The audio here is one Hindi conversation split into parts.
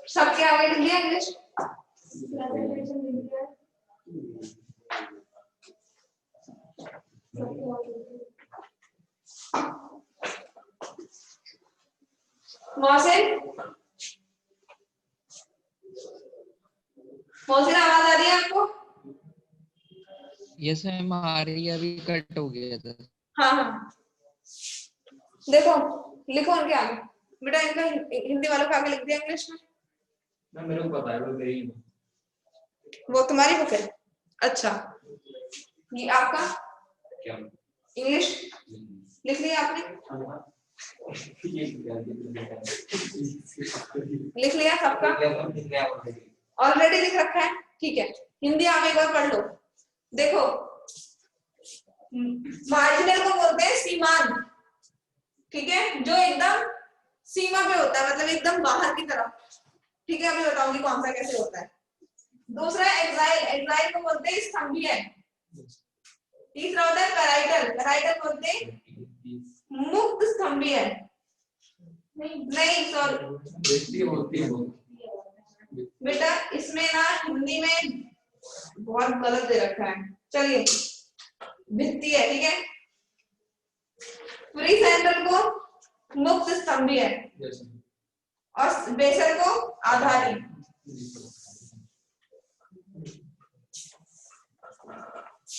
सबके आगे लिख दिया इंग्लिश। मोहसिन, मोहसिन आवाज आ रही है आपको? यस मैम आ रही है, अभी कट हो गया था। हाँ हाँ, देखो लिखो उनके आगे। बेटा इनका हिंदी वालों को आगे लिख दिया इंग्लिश में। ना मेरे को पता है, वो मेरी वो तुम्हारी बुक है? अच्छा, ये आपका क्या इंग्लिश लिख लिया आपने? लिख लिया सबका? ऑलरेडी लिख रखा है, ठीक है। हिंदी आप एक बार पढ़ लो। देखो, मार्जिनल को बोलते हैं सीमांत, ठीक है, जो एकदम सीमा पे होता है, मतलब एकदम बाहर की तरफ, ठीक है। अभी बताऊंगी कौन सा कैसे होता है। दूसरा एक्साइल, एक्साइल को बोलते हैं स्तंभीय। तीसरा होता है पैराइटल, पैराइटल बोलते हैं मुक्त स्तंभीय। नहीं सॉरी बेटा, इसमें ना हिंदी में बहुत गलत दे रखा है। चलिए, भित्ति है, ठीक है। फ्री सेंट्रल को मुक्त स्तंभीय और बेसल को आधारी।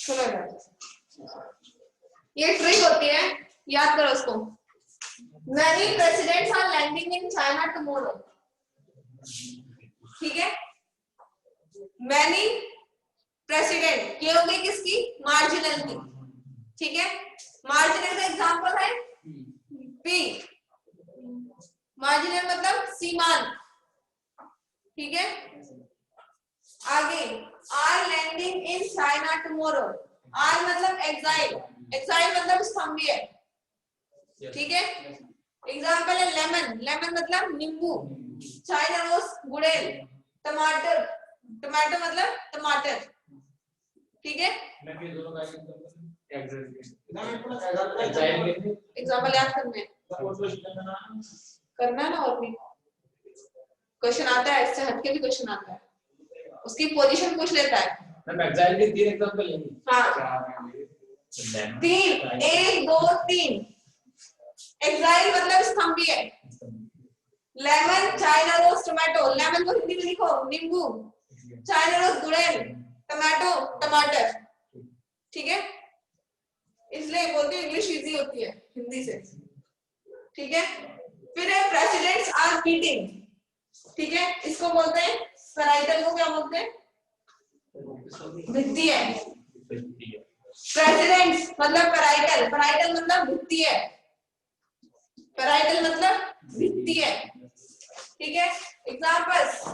चलो ये ट्रिक होती है, याद करो उसको। Many presidents are landing in China tomorrow, ठीक है। Many president ये होगी किसकी? मार्जिनल की, ठीक है। मार्जिनल का एग्जांपल है पी। मार्जिनल मतलब सीमांत, ठीक है। आगे are landing in China tomorrow. Are मतलब एक्साइल, एक्साइल मतलब स्तंभीय, ठीक है। एग्जांपल है लेमन, लेमन मतलब नींबू। चाइना रोज गुड़ेल। टमाटर, टमाटो मतलब टमाटर, ठीक है। एग्जांपल याद करना है ना, और भी क्वेश्चन आता है, इससे हटके भी क्वेश्चन आता है, उसकी पोजीशन पूछ लेता है। मैम एक्साइल के 3 एग्जांपल लेंगे। हाँ 3, 1 2 3। एक्साइल मतलब स्तंभीय। Lemon, China rose, tomato. Lemon को हिंदी में लिखो नींबू, चाइना रोज गुड़ेल, टमाटो टमाटर, ठीक है। इसलिए बोलते हैं इंग्लिश इजी होती है हिंदी से, ठीक है। फिर है प्रेसिडेंट्स आर मीटिंग, ठीक है। इसको बोलते हैं पैराइटल को क्या बोलते हैं? भित्तीय। प्रेसिडेंट्स मतलब पैराइटल, पैराइटल मतलब भित्तीय, पैराइटल मतलब भित्तीय, ठीक है। Examples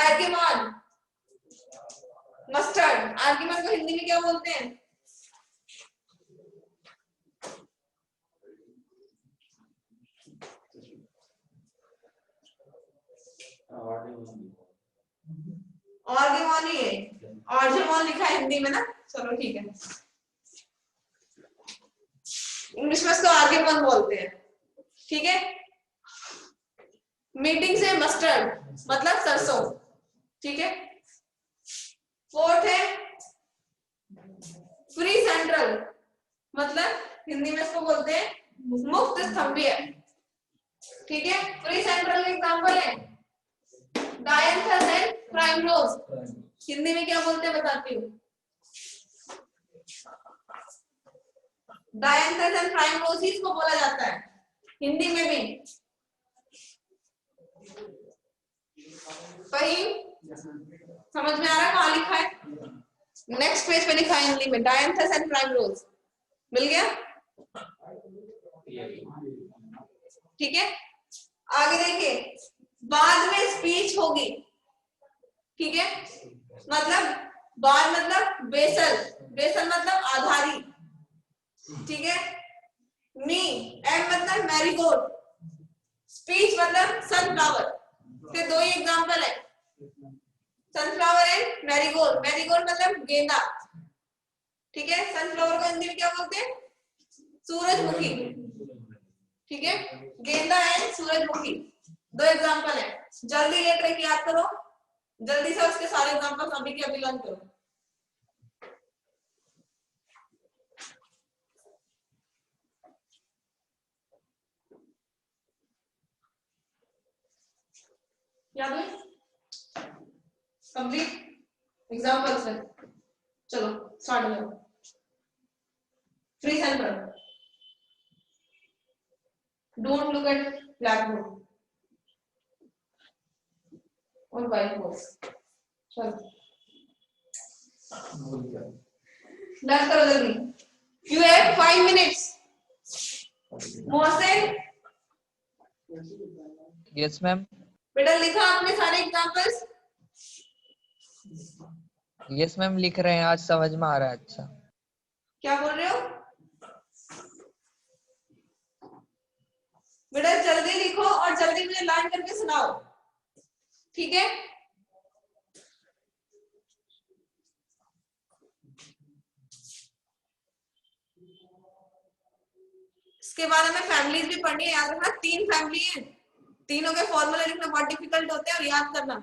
argument, mustard. आर्गुमेंट को हिंदी में क्या बोलते हैं? ऑर्गेमोन ही है, ऑर्गेमोन लिखा है हिंदी में ना, चलो ठीक है। इंग्लिश में इसको ऑर्गेमोन बोलते हैं, ठीक है। मीटिंग से मस्टर्ड मतलब सरसों, ठीक है। फोर्थ है फ्री सेंट्रल, मतलब हिंदी में इसको बोलते हैं मुक्त स्तंभीय, ठीक है। फ्री सेंट्रल एग्जांपल है डायंथस एंड प्राइमरोज। हिंदी में क्या बोलते हैं बताती हूँ। डायंथस एंड प्राइमरोसिस को बोला जाता है हिंदी में भी। कहीं समझ में आ रहा है कहाँ लिखा है? नेक्स्ट पेज पे लिखा है हिंदी में डायंथस एंड प्राइमरोज। मिल गया? ठीक है। आगे देखिए, बाद में स्पीच होगी, ठीक है। मतलब बाद मतलब बेसल, बेसल मतलब आधारी, ठीक है। मी एम मतलब मैरीगोल्ड, स्पीच मतलब सनफ्लावर। फिर दो ही एग्जांपल है, सनफ्लावर एंड मैरीगोल्ड। मैरीगोल्ड मतलब गेंदा, ठीक है। सनफ्लावर को हिंदी में क्या बोलते हैं? सूरजमुखी, ठीक है, गेंदा एंड सूरजमुखी, दो एग्जांपल है। जल्दी ये ट्रिक याद करो, जल्दी से उसके सारे एग्जांपल्स अभी के अभी लर्न करो। याद है? कंप्लीट एग्जांपल्स है। चलो स्टार्ट करो। Free centre, don't look at black board और व्हाइट बोर्ड। चलो लर्न करो जल्दी। You have 5 minutes. Mohsin, yes ma'am. बेटा लिखा आपने सारे एग्जांपल्स? यस मैम लिख रहे हैं, आज समझ में आ रहा है। अच्छा क्या बोल रहे हो बेटा? जल्दी लिखो और जल्दी मुझे लर्न करके सुनाओ, ठीक है? इसके बाद हमें फैमिलीज भी पढ़नी है, याद रखना 3 फैमिली है, तीनों के फॉर्मूले लिखना बहुत डिफिकल्ट होते हैं और याद करना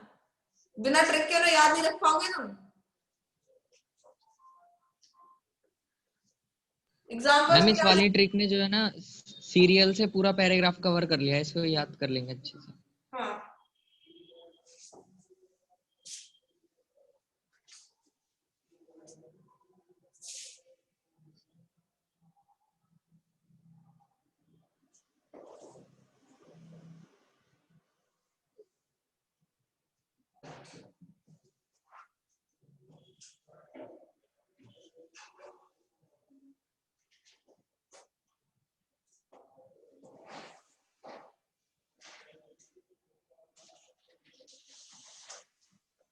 बिना ट्रिक के तो याद नहीं रख पाओगे तुम। एग्जांपल मैम इस वाली ट्रिक ने जो है ना सीरियल से पूरा पैराग्राफ कवर कर लिया है, इसको याद कर लेंगे अच्छे से। हाँ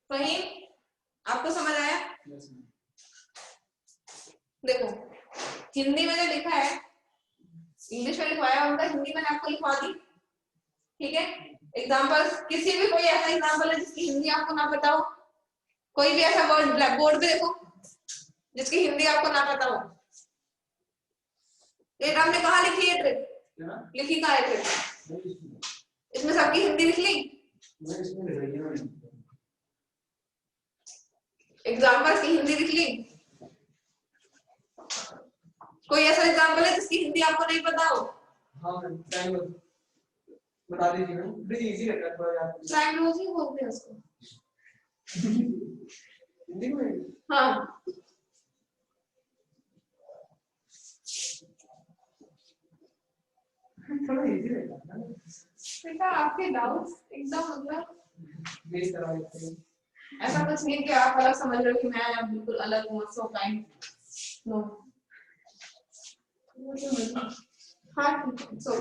वही आपको समझ आया? देखो हिंदी में जो लिखा है इंग्लिश में लिखवाया उनका हिंदी में आपको लिखवा दी, ठीक है? एग्जांपल किसी भी कोई ऐसा एग्जांपल है जिसकी हिंदी आपको ना पता हो, कोई भी ऐसा वर्ड ब्लैक बोर्ड पे देखो जिसकी हिंदी आपको ना पता हो। ये हमने कहा लिखी है ट्रिक, लिखी कहाँ है ट्रिक? इसमें सबकी हिंदी लिख ली, एग्जांपल की हिंदी लिख ली। कोई ऐसा एग्जांपल है जिसकी हिंदी आपको नहीं पता हो? हाँ बता दीजिए मैम, बड़ी इजी रहता है थोड़ा याद। ट्रायंगल ही बोलते हैं उसको हिंदी में। हाँ थोड़ा इजी रहता है ना बेटा, आपके डाउट्स एकदम मतलब बेस करा लेते हैं। ऐसा कुछ नहीं कि आप अलग समझ रहे हो कि मैं अब बिल्कुल अलग हूँ, सो काइंड नो। हाँ सो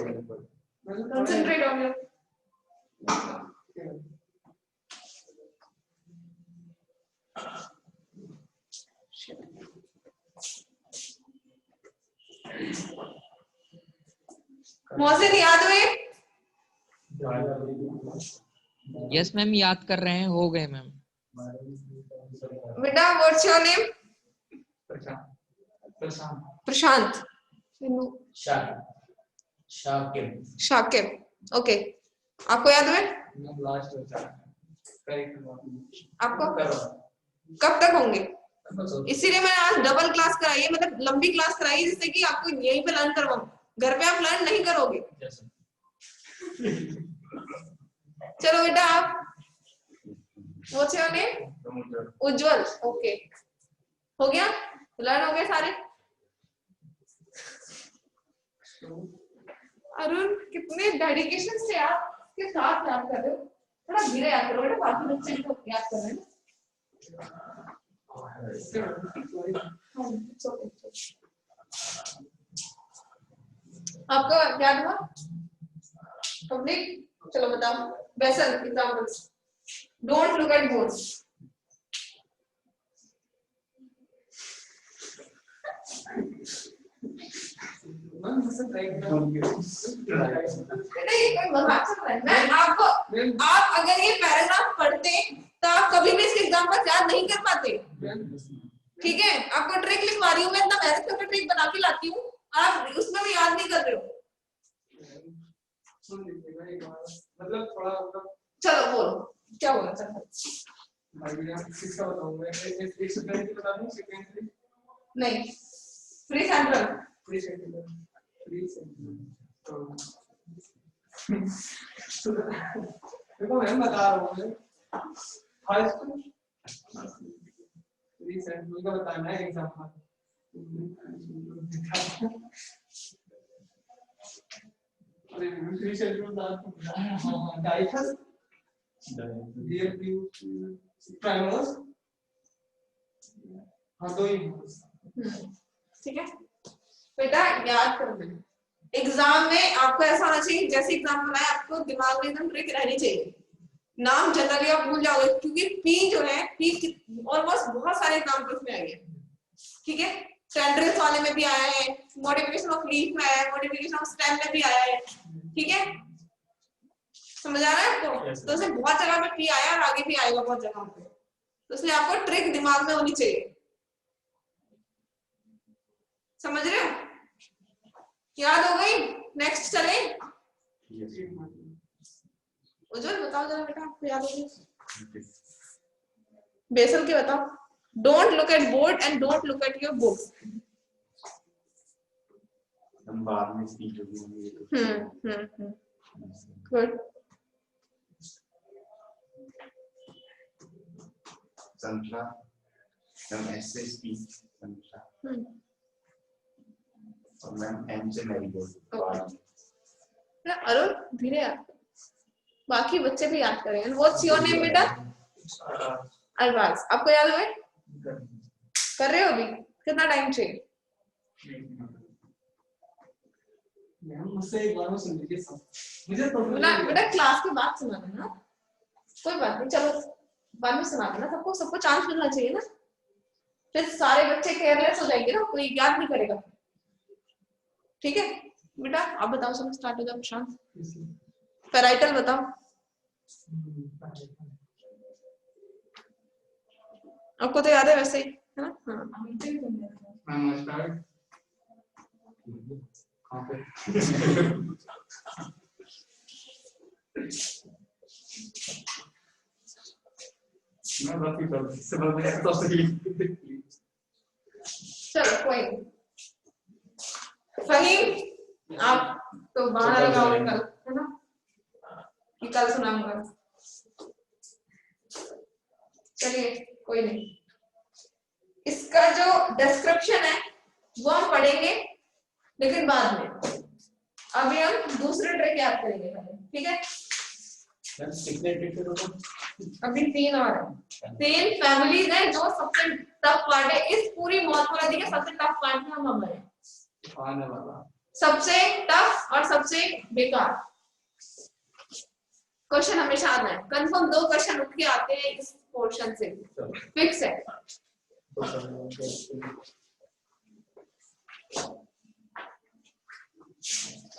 कंसंट्रेट ऑन योर मोहसिन। याद हुए? यस मैम याद कर रहे हैं, हो गए मैम। बेटा what's your name? Prashant. Prashant. Shakib. Shakib, okay. आपको याद हुए? लास्ट होता है आपको कब तक होंगे? इसीलिए मैंने आज डबल क्लास कराई है, मतलब लंबी क्लास कराई है, जिससे कि आपको यहीं पे लर्न करवाऊं, घर पे आप लर्न नहीं करोगे। चलो बेटा आप what's your name? Ujjwal, okay. हो गया, लर्न हो गए सारे? अरुण कितने डेडिकेशन से आप के साथ याद कर रहे हो, थोड़ा धीरे याद करो बेटा, बाकी बच्चे तो याद कर रहे हैं ना। आपका याद हुआ? कंप्लीट? चलो बताओ vessel examples. Don't look at boards. मजाक चल रहा है। मैं आपको, आप अगर ये पैराग्राफ पढ़ते तो आप कभी भी इसके एग्जांपल याद नहीं कर पाते, ठीक है? आपको ट्रिक लिखवा रही हूँ मैं, इतना मेहनत करके ट्रिक बना के लाती हूँ, आप उसमें भी याद नहीं कर रहे हो। सुन लीजिएगा एक बार, मतलब थोड़ा मतलब चलो बोलो क्या बोला। चलो आइडिया किसका बताऊंगा, एक सेकंड की बता दूं, सेकंड नहीं, फ्री सेंट्रल फ्री सेकंड तो देखो मैं बता रहा हूँ फर्स्ट फ्री सेकंड का बताना है एग्जांपल। अरे फ्री सेकंड का डाइफस रियल व्यू प्राइमर्स, हाँ दो ही। ठीक है बेटा, याद करना है। एग्जाम में आपको ऐसा होना चाहिए जैसे एग्जाम बनाए आपको दिमाग में एकदम ट्रिक रहनी चाहिए। नाम जनरली आप भूल जाओगे क्योंकि पी जो है पी ऑलमोस्ट बहुत सारे एग्जाम्पल्स में आई है। ठीक है, सेंट्रल्स वाले में भी आया है, मॉडिफिकेशन ऑफ लीफ में आया है, मॉडिफिकेशन ऑफ स्टेम में भी आया है। ठीक है, समझ आ रहा है आपको? Yes, sir. तो उसमें बहुत जगह पे पी आया और आगे भी आएगा बहुत जगह पे, तो इसलिए आपको ट्रिक दिमाग में होनी चाहिए। समझ रहे हो? याद हो गई? नेक्स्ट चले। उज्जवल बताओ जरा बेटा, आपको याद हो गई? बेसल के बताओ। Don't look at board and don't look at your books. हम बाद में स्पीच होगी। गुड। संतरा, हम ऐसे स्पीच संतरा और मैम एम से मैरीगोल्ड। अरुण धीरे याद, बाकी बच्चे भी याद करेंगे। व्हाट्स योर नेम बेटा? अरबाज। आपको याद हुए? कर रहे हो अभी? कितना टाइम चाहिए? मुझसे एक बार में सुन लीजिए सब, मुझे तो बेटा क्लास के बाद सुनाना ना, कोई बात नहीं, चलो बाद में सुना देना। सबको चांस मिलना चाहिए ना, फिर सारे बच्चे केयरलेस हो जाएंगे ना, कोई याद नहीं करेगा। ठीक है बेटा, आप बताओ, सब स्टार्ट हो जाओ। शांत। पैराइटल बताओ, आपको तो याद है वैसे ही, है ना? नमस्कार। मैं बाकी कर समझ में तो सही। चलो कोई नहीं। फहीम, आप तो बाहर लगाओगे कल, है ना? कि कल सुनाऊंगा। चलिए कोई नहीं, इसका जो डिस्क्रिप्शन है वो हम पढ़ेंगे लेकिन बाद में। अभी हम दूसरे ट्रिक याद करेंगे पहले, ठीक है? कितने ट्रिक थे? अभी 3 और है। 3 फैमिलीज हैं जो सबसे टफ पार्ट है इस पूरी मॉर्फोलॉजी के। सबसे टफ पार्ट में हम अब हैं, आने वाला सबसे टफ और सबसे बेकार क्वेश्चन हमेशा आता है। कंफर्म 2 क्वेश्चन उठ के आते हैं इस पोर्शन से, फिक्स है।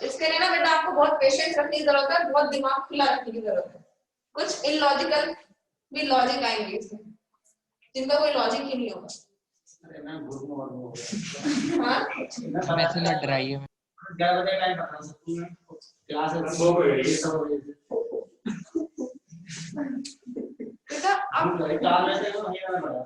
इसके लिए ना बेटा आपको बहुत पेशेंस रखने की जरूरत है, बहुत दिमाग खुला रखने की जरूरत है। कुछ इलॉजिकल भी लॉजिक आएंगे इसमें, जिनका कोई लॉजिक ही नहीं होगा। अरे मैं भूल हो गया। हाँ वैसे ना डराइए। 11 बजे टाइम बता सकती हूँ क्लास है 2 बजे सब बेटा अब 4 बजे को नहीं आना पड़ा।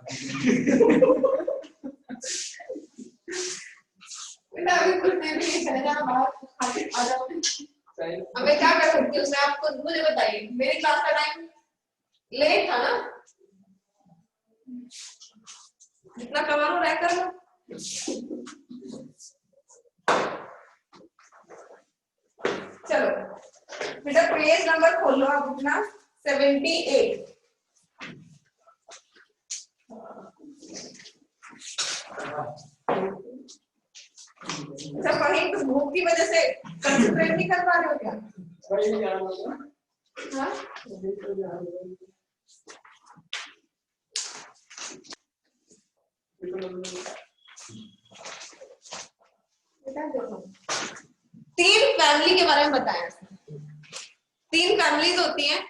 बेटा अभी कुछ देर में चले जाना बाहर, खाते आ जाओ। अब मैं क्या कर सकती हूँ उसमें? आपको मुझे बताइए, मेरी क्लास का टाइम लेट था ना, जितना कवर हो रहा है कर लो। चलो बेटा पेज नंबर खोलो आप अपना 78। अच्छा फहीम, तुम भूख की वजह से कंसंट्रेट नहीं कर पा रहे हो क्या? वही नहीं आ रहा हाँ? बेटा देखो, 3 फैमिली के बारे में बताया। 3 फैमिलीज होती हैं,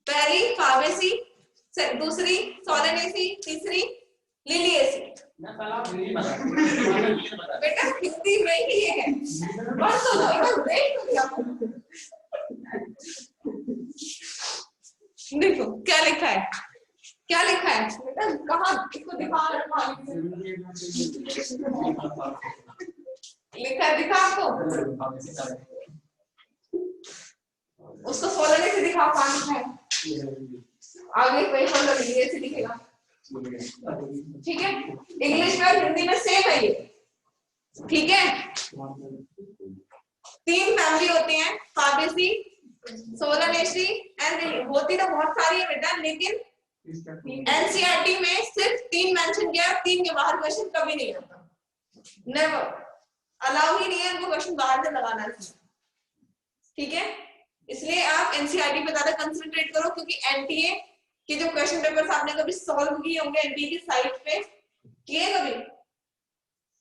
पहली फाबेसी, दूसरी सोलेनेसी, तीसरी लिलिएसी। मैं पहला हिंदी बता बेटा हिंदी में ही है, पढ़ तो दो, बस देख तो लिया। देखो क्या लिखा है, क्या लिखा है बेटा, कहाँ इसको दिखा रहा है, लिखा है, दिखा आपको, उसको फॉलो नहीं दिखा पानी है, आगे कोई फॉलो नहीं ऐसे दिखेगा, ठीक है। इंग्लिश में और हिंदी में सेम है ये, ठीक है। 3 फैमिली होती हैं, फाबेसी, सोलानेसी एंड, होती तो बहुत सारी है बेटा, लेकिन एनसीईआरटी में सिर्फ 3 मेंशन किया, 3 के बाहर क्वेश्चन कभी नहीं आता, नेवर, अलाउ ही नहीं है उनको क्वेश्चन बाहर से लगाना, ठीक है। इसलिए आप एनसीईआरटी पे ज्यादा कंसंट्रेट करो, क्योंकि एनटीए के जो क्वेश्चन पेपर्स आपने कभी सॉल्व किए होंगे एनटीए की साइट पे, किए कभी,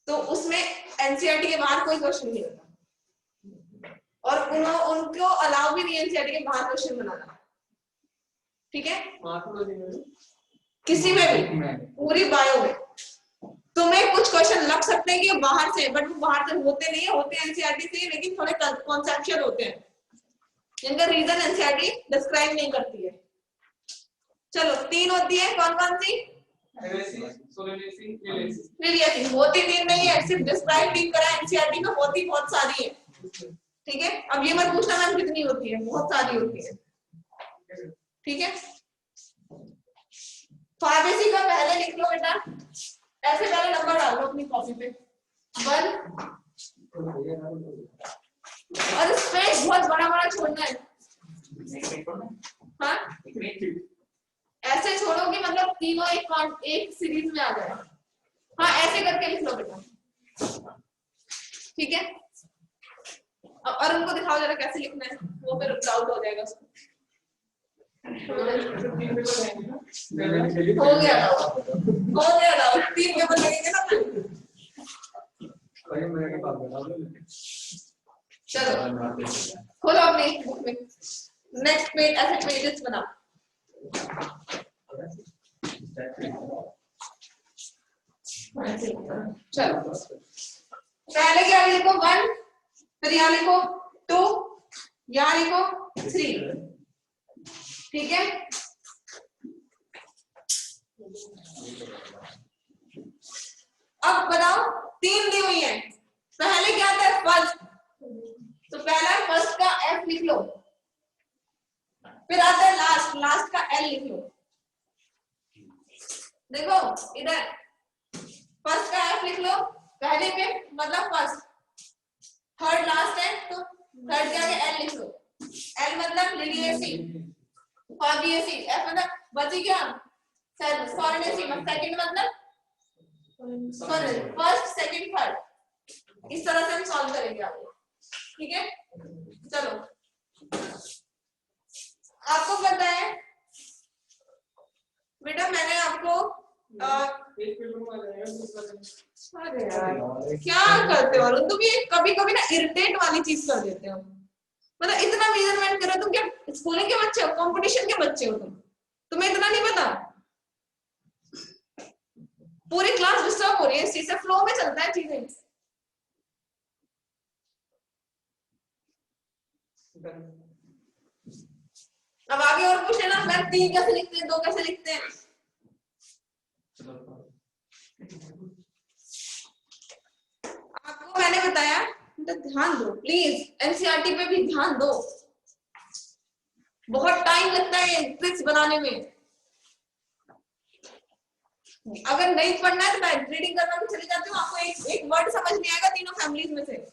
तो उसमें एनसीईआरटी के बाहर कोई क्वेश्चन नहीं होता, और उनको अलाउ भी नहीं एनसीईआरटी के बाहर क्वेश्चन बनाना, ठीक है। किसी में भी, पूरी बायो में तुम्हें कुछ क्वेश्चन लग सकते हैं कि बाहर से, बट वो बाहर से होते नहीं है, होते एनसीईआरटी से, लेकिन थोड़े कॉन्सेप्चुअल होते हैं, जिनका रीजन एनसीईआरटी डिस्क्राइब नहीं करती है। चलो 3 होती है, कौन कौन सी, लिलियसी, होती 3 नहीं है, सिर्फ डिस्क्राइब नहीं करा एनसीईआरटी में, होती बहुत सारी है, ठीक है। अब ये मत पूछना मैम कितनी होती है, बहुत सारी होती है, ठीक है। फार्मेसी का पहले लिख लो बेटा, ऐसे पहले नंबर डाल लो अपनी कॉपी पे, 1, और स्पेस बहुत बड़ा बड़ा छोड़ना है, हाँ ऐसे छोड़ो कि मतलब तीनों एक सीरीज में आ जाए, हाँ ऐसे करके लिख लो बेटा, ठीक है। और उनको दिखाओ जरा कैसे लिखना है, वो फिर डाउट हो जाएगा उसको, हो गया डाउट, 3 पेपर लगेंगे ना, चलो खोलो अपनी बुक में, नेक्स्ट पेज, ऐसे पेजेस बनाओ, चलो पहले क्या लिखो 1, फिर यहाँ लिखो 2, यहाँ लिखो 3, ठीक है। अब बताओ 3 दी हुई है, पहले क्या था फर्स्ट, तो पहला फर्स्ट का एफ लिख लो, फिर आता है लास्ट, लास्ट का एल लिख लो, देखो इधर फर्स्ट का एफ लिख लो, पहले पे मतलब फर्स्ट, थर्ड लास्ट है तो थर्ड के आगे एल लिख लो, एल मतलब लिलियसी, फाबियसी, एफ मतलब बची क्या, सोलानेसी, सेकंड मतलब फर्स्ट सेकंड थर्ड, इस तरह से हम सॉल्व करेंगे आगे, ठीक है। चलो आपको पता है बेटा, मैंने आपको अरे यार क्या करते हो, और तुम ये कभी कभी ना इरिटेट वाली चीज कर देते हो, मतलब इतना मेजरमेंट करो, तुम क्या स्कूलिंग के बच्चे हो, कंपटीशन के बच्चे हो, तुम्हें इतना नहीं पता, पूरी क्लास डिस्टर्ब हो रही है इस चीज से, फ्लो में चलता है चीजें। अब आगे और पूछ लेना, मैम 3 कैसे लिखते हैं, 2 कैसे लिखते हैं, आपको मैंने बताया, तो ध्यान दो प्लीज, एनसीईआरटी पे भी ध्यान दो, बहुत टाइम लगता है ट्रिक्स बनाने में, अगर नहीं पढ़ना है तो मैं रीडिंग करवा के चले जाती हूँ, आपको एक वर्ड समझ नहीं आएगा तीनों फैमिलीज में से,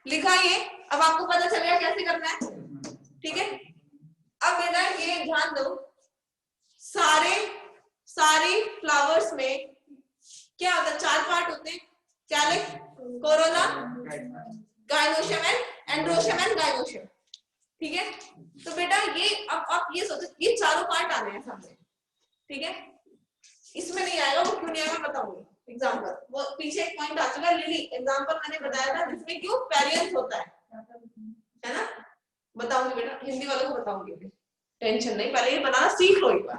लिखा ये, अब आपको पता चल गया कैसे करना है, ठीक है। अब बेटा ये ध्यान दो, सारे फ्लावर्स में क्या होता है, 4 पार्ट होते हैं, calyx, Corolla, gynoecium and androecium and gynoecium, ठीक है। तो बेटा ये अब आप ये सोचो, ये चारों पार्ट आने हैं सामने, ठीक है, इसमें नहीं आएगा, वो क्यों नहीं आएगा बताऊंगी एग्जांपल, वो पीछे एक पॉइंट आ चुका, लिली एग्जांपल मैंने बताया था, जिसमें क्यों वेरिएंस होता है ना, बताऊंगी बेटा, हिंदी वालों को बताऊंगी, टेंशन नहीं, पहले ये बनाना सीख लो एक बार,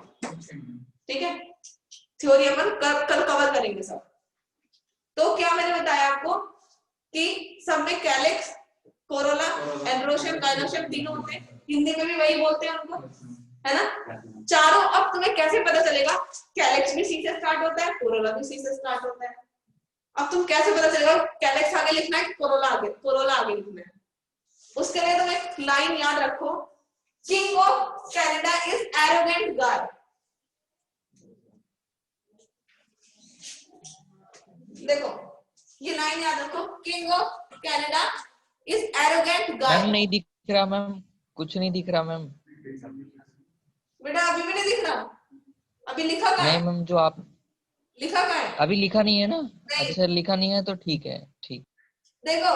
ठीक है, थ्योरी अपन कल कवर करेंगे सब। तो क्या मैंने बताया आपको कि सब में कैलिक्स, कोरोला, एंड्रोशियम, गाइनोशियम तीनों होते हैं, हिंदी में भी वही बोलते हैं उनको, है ना। चारों, अब तुम्हें कैसे पता चलेगा कैलिक्स भी सी से स्टार्ट होता है, कोरोला भी सी से स्टार्ट होता है। अब तुम कैसे पता चलेगा कैलिक्स आगे लिखना है, कोरोला आगे लिखना है। उसके लिए तुम एक लाइन याद रखो, king of Canada is arrogant guy. देखो ये लाइन याद रखो, king of Canada is arrogant guy. Ma'am नहीं दिख रहा मैम, कुछ नहीं दिख रहा मैम। बेटा अभी भी नहीं दिख रहा, अभी लिखा क्या नहीं है? मैम, जो आप लिखा क्या है? अभी लिखा नहीं है ना। नहीं। अच्छा लिखा नहीं है तो ठीक है, ठीक। देखो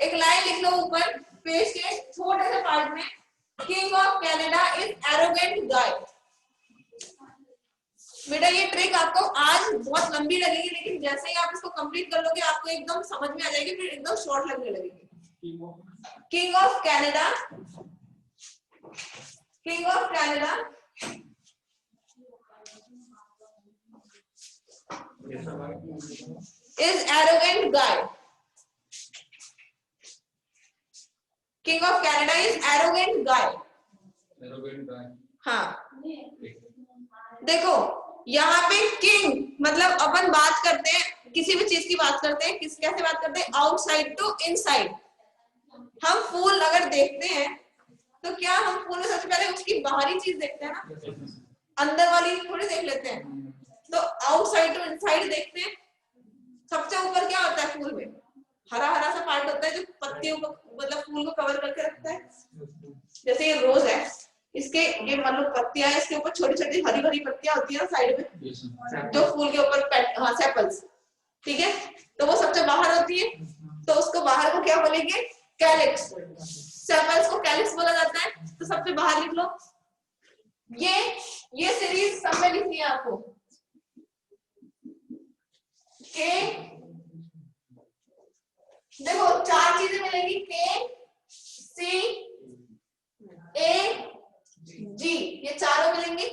एक लाइन लिख लो ऊपर पेज के छोटे से पार्ट में, king of Canada is arrogant guy. बेटा ये ट्रिक आपको आज बहुत लंबी लगेगी, लेकिन जैसे ही आप इसको कंप्लीट कर लोगे आपको एकदम समझ में आ जाएगी, फिर एकदम शॉर्ट लगने लगेगी। King of Canada is arrogant guy. King of Canada is arrogant guy. हाँ देखो यहाँ पे किंग मतलब अपन बात करते हैं, किसी भी चीज की बात करते हैं, कैसे बात करते हैं, आउटसाइड टू इनसाइड। हम फूल अगर देखते हैं तो क्या हम फूल में सबसे पहले उसकी बाहरी चीज देखते हैं ना, अंदर वाली थोड़ी देख लेते हैं। तो आउटसाइड टू इनसाइड देखते हैं। सबसे ऊपर क्या होता है फूल में, हरा हरा सा पार्ट होता है जो पत्तियों को मतलब फूल को कवर करके रखता है। जैसे ये रोज है, इसके ये मान लो पत्तियां है, इसके ऊपर छोटी छोटी हरी भरी पत्तियां होती है ना साइड में, जो फूल के ऊपर सेपल्स, ठीक है। तो वो सबसे बाहर होती है, तो उसको बाहर को क्या बोलेंगे, कैलिक्स। सेपल्स को कैलिक्स बोला जाता है। तो सबसे बाहर लिख लो, ये सीरीज सब में लिखनी है आपको, के देखो 4 चीजें मिलेंगी, के सी ए जी, ये चारों मिलेंगी,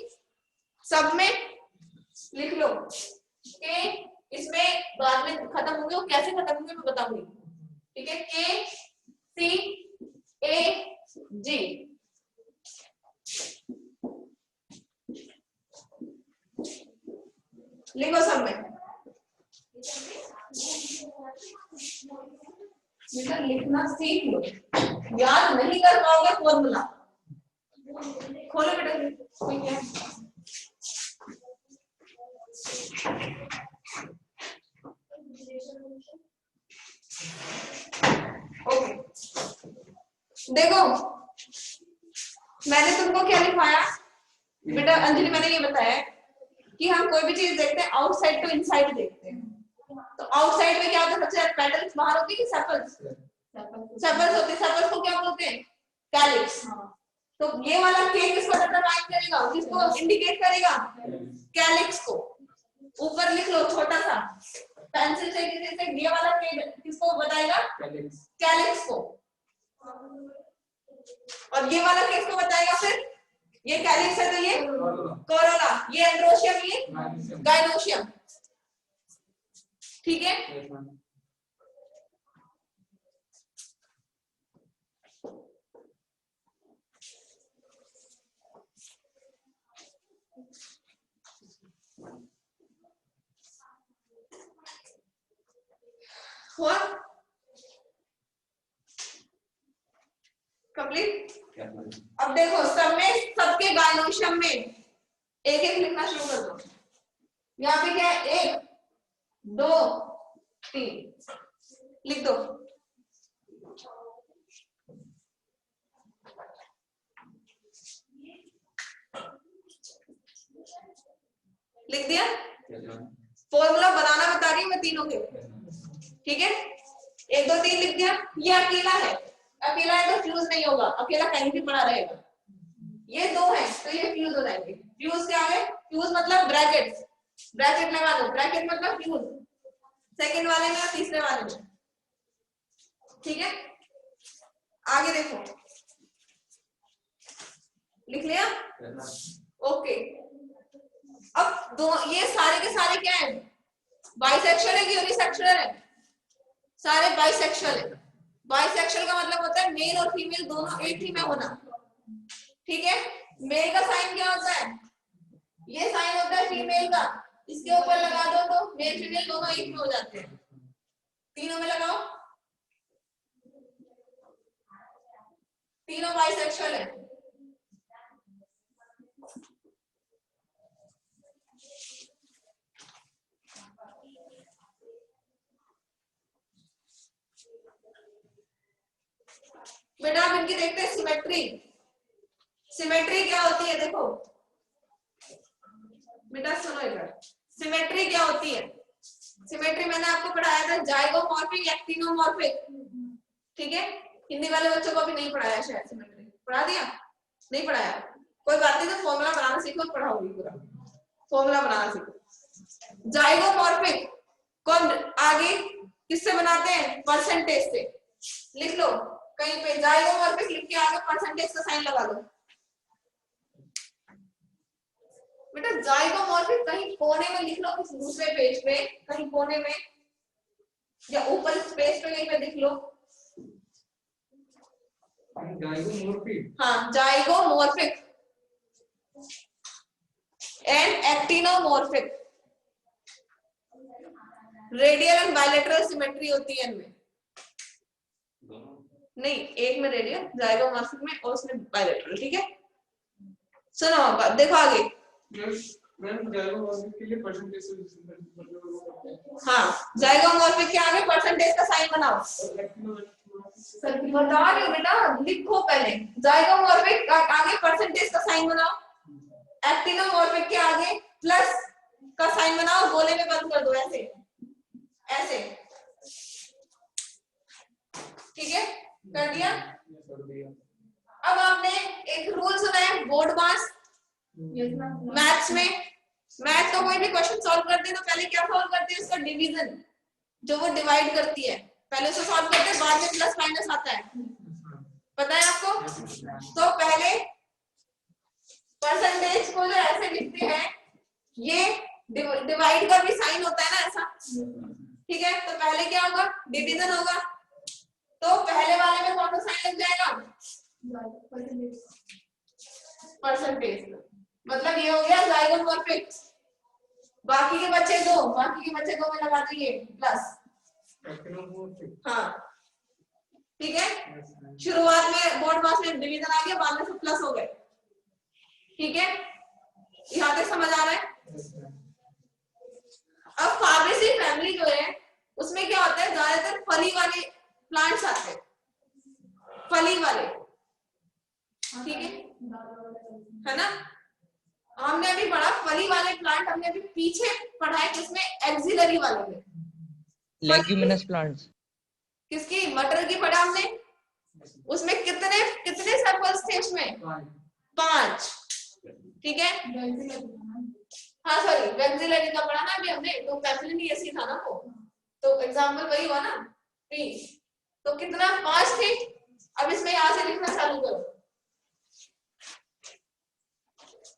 सब में लिख लो। के इसमें बाद में खत्म होंगे, वो कैसे खत्म होंगे मैं बताऊंगी, ठीक है। के सी ए जी, लिखो सब में। बेटा लिखना सीख लो, याद नहीं कर पाओगे फॉर्मूला। खोलो बेटा, कोई क्या ओके। देखो मैंने तुमको क्या लिखवाया बेटा, अंजलि मैंने ये बताया कि हम कोई भी चीज देखते हैं आउटसाइड टू इनसाइड देखते हैं। तो आउटसाइड में क्या होता है, सबसे ज्यादा पेटल्स बाहर होती है कि सेपल्स होती है। सेपल्स को क्या बोलते हैं, कैलिक्स। तो ये वाला के किसको डिटरमाइन करेगा, किसको इंडिकेट करेगा, कैलिक्स को। ऊपर लिख लो छोटा सा पेंसिल से, किसी से ये वाला के किसको बताएगा, कैलिक्स को। और ये वाला किसको बताएगा, फिर ये कैलिक्स है तो ये कोरोला, ये एंड्रोशियम, ये गाइनोशियम, ठीक है। हुआ कंप्लीट। अब देखो सब में, सबके गाइनोशियम में एक एक लिखना शुरू कर दो। यहाँ पे क्या है, 1 2 3 लिख दो। लिख दिया। फॉर्मूला बनाना बता रही हूँ मैं तीनों के, ठीक है। 1 2 3 लिख दिया। ये अकेला है, अकेला है तो फ्यूज नहीं होगा, अकेला कहीं भी पड़ा रहेगा। ये 2 है तो ये फ्यूज हो जाएंगे। फ्यूज क्या है, फ्यूज मतलब ब्रैकेट, ब्रैकेट लगा दो, ब्रैकेट मतलब फ्यूज सेकंड वाले में और तीसरे वाले में, ठीक है। आगे देखो, लिख लिया, ओके। अब दो ये सारे के सारे क्या है, बाइसेक्सुअल है कि यूनिसेक्सुअल है, सारे बाइसेक्सुअल है। बाइसेक्सुअल का मतलब होता है मेल और फीमेल दोनों एक ही में होना, ठीक है। मेल का साइन क्या होता है, ये साइन होता है फीमेल का, इसके ऊपर लगा दो तो मेल फीमेल दोनों एक में हो जाते हैं। तीनों में लगाओ, तीनों बाइसेक्सुअल है। बेटा आप इनकी देखते हैं सिमेट्री। सिमेट्री क्या होती है, देखो बेटा सुनो इधर, सिमेट्री क्या होती है। सिमेट्री मैंने आपको पढ़ाया था जाइगोमॉर्फिक एक्टिनोमॉर्फिक, ठीक है। हिंदी वाले बच्चों को भी नहीं पढ़ाया शायद, सिमेट्री पढ़ा दिया, नहीं पढ़ाया, कोई बात नहीं, तो फॉर्मूला बनाना सीखो, पढ़ाओगी पूरा फॉर्मूला बनाना सीखो। जाइगोमॉर्फिक कौन आगे किससे बनाते हैं, परसेंटेज से। लिख लो कहीं पे जाइगोमॉर्फिक लिख के आगे परसेंटेज का साइन लगा दो। बेटा जाइगोमॉर्फिक कहीं कोने में लिख लो, किसी दूसरे पेज पे कहीं कोने में, या ऊपर स्पेस पे कहीं पे लिख लो। जाइगोमॉर्फिक, हाँ zygomorphic and actinomorphic, radial and bilateral symmetry होती है इनमें। नहीं, एक में रेडियल जाइगोमॉर्फिक में और उसमें बायलैटरल, ठीक है। सुनो देखो आगे, मैम जाइगोमॉर्फिक के लिए परसेंटेज से मतलब हाँ जाइगोमॉर्फिक के आगे परसेंटेज का साइन बनाओ। बता रही हूँ बेटा, लिखो पहले, जाइगोमॉर्फिक आगे परसेंटेज का साइन बनाओ, एक्टिनोमॉर्फिक के आगे प्लस का साइन बनाओ, गोले में बंद कर दो ऐसे ऐसे, ठीक है, कर दिया। अब आपने एक रूल सुना है बोर्ड मास मैथ्स में, मैथ का कोई भी क्वेश्चन सॉल्व करते हैं तो पहले क्या सॉल्व करते हैं, उसका डिवीजन, जो वो डिवाइड करती है, पहले उसे सॉल्व करते हैं, बाद में प्लस माइनस आता है, पता है आपको। तो पहले परसेंटेज को जो ऐसे लिखते हैं, ये डिवाइड का भी साइन होता है ना ऐसा, ठीक है। तो पहले क्या होगा, डिवीजन होगा, तो पहले वाले में कौन सा साइन लग जाएगा, परसेंटेज, मतलब ये हो गया जाइगोमॉर्फिक। बाकी के बच्चे दो में लगा देंगे प्लस, हाँ ठीक है। शुरुआत में बोर्ड मास में डिवीजन आ गया, बाद में सब प्लस हो गए, ठीक है, यहाँ तक समझ आ रहा है। अब फार्मेसी फैमिली जो है उसमें क्या होता है, ज्यादातर फली वाले प्लांट्स आते हैं, फली वाले, ठीक है ना। हमने अभी पढ़ा फली वाले प्लांट, हमने अभी पीछे पढ़ा है किसमें, एक्सिलरी वाले में, लेग्यूमिनस प्लांट्स, किसकी, मटर की पढ़ा हमने, उसमें कितने कितने सर्कल्स थे उसमें, 5, ठीक है। हाँ सॉरी वेक्सिलरी का पढ़ा ना अभी हमने, तो पैथिलिन ऐसी था ना वो, तो एग्जांपल वही हुआ ना, 3, तो कितना 5 थे। अब इसमें यहाँ से लिखना चालू करो,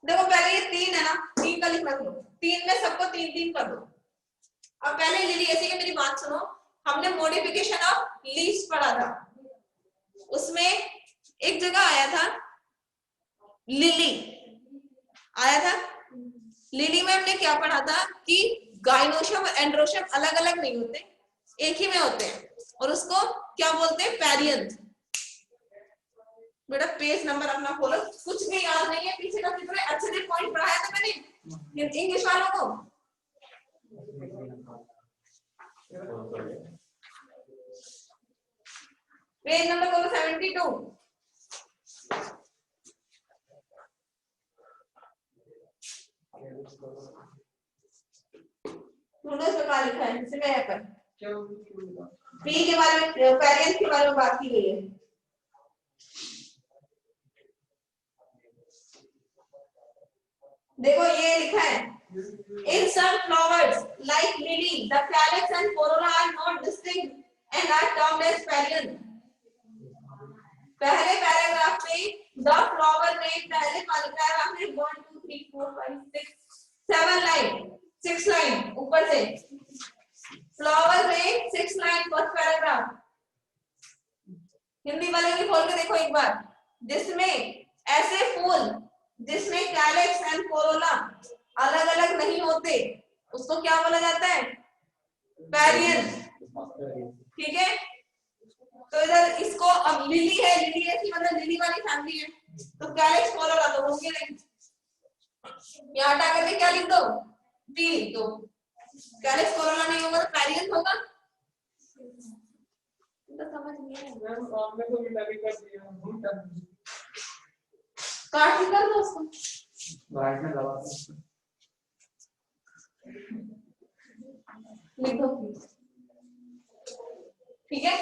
देखो पहले ये 3 है ना, 3 का लिखना करो, 3 में सबको 3-3 कर दो। अब पहले लिलिएसी की मेरी बात सुनो, हमने मॉडिफिकेशन ऑफ लीव्स पढ़ा था, उसमें एक जगह आया था लिली, आया था लिली में हमने क्या पढ़ा था कि गाइनोशियम और एंड्रोशियम अलग अलग नहीं होते, एक ही में होते हैं, और उसको क्या बोलते हैं, पैरियंथ। बेटा पेज नंबर अपना खोलो, कुछ भी याद नहीं है पीछे का, कितने अच्छे से पॉइंट पढ़ाया था मैंने इंग्लिश वालों को। पेज नंबर बोलो 72, इसमें क्या लिखा है, इसमें यहाँ पर पी के बारे में, पेरियंथ के बारे में बात की गई है। देखो ये लिखा है, in some flowers like lily the calyx and corolla are not distinct and are termed as perianth। पहले पैराग्राफ में द फ्लावर में, पहले पैराग्राफ में 1 2 3 4 5 6 7 लाइन, से फ्लावर में 6 लाइन फर्स्ट पैराग्राफ। हिंदी वाले की खोल के देखो एक बार, जिसमें ऐसे फूल जिसमें कैलेक्स एंड कोरोला अलग अलग नहीं होते उसको क्या बोला जाता है? पैरियन। ठीक है, तो इधर इसको अब लिली है, लिली है कि मतलब लिली वाली फैमिली है, तो कैलेक्स कोरोला तो होंगे नहीं, यहाँ हटा करके क्या लिख दो? टी लिख दो। कैलेक्स कोरोला नहीं होगा तो पैरियन होगा। तो समझ नहीं आया। मैम आपने तो मिटाई कर दिया, हम कर दिए। काट निकाल दो उसको। राइट में दबा दो। लिख दो ठीक है।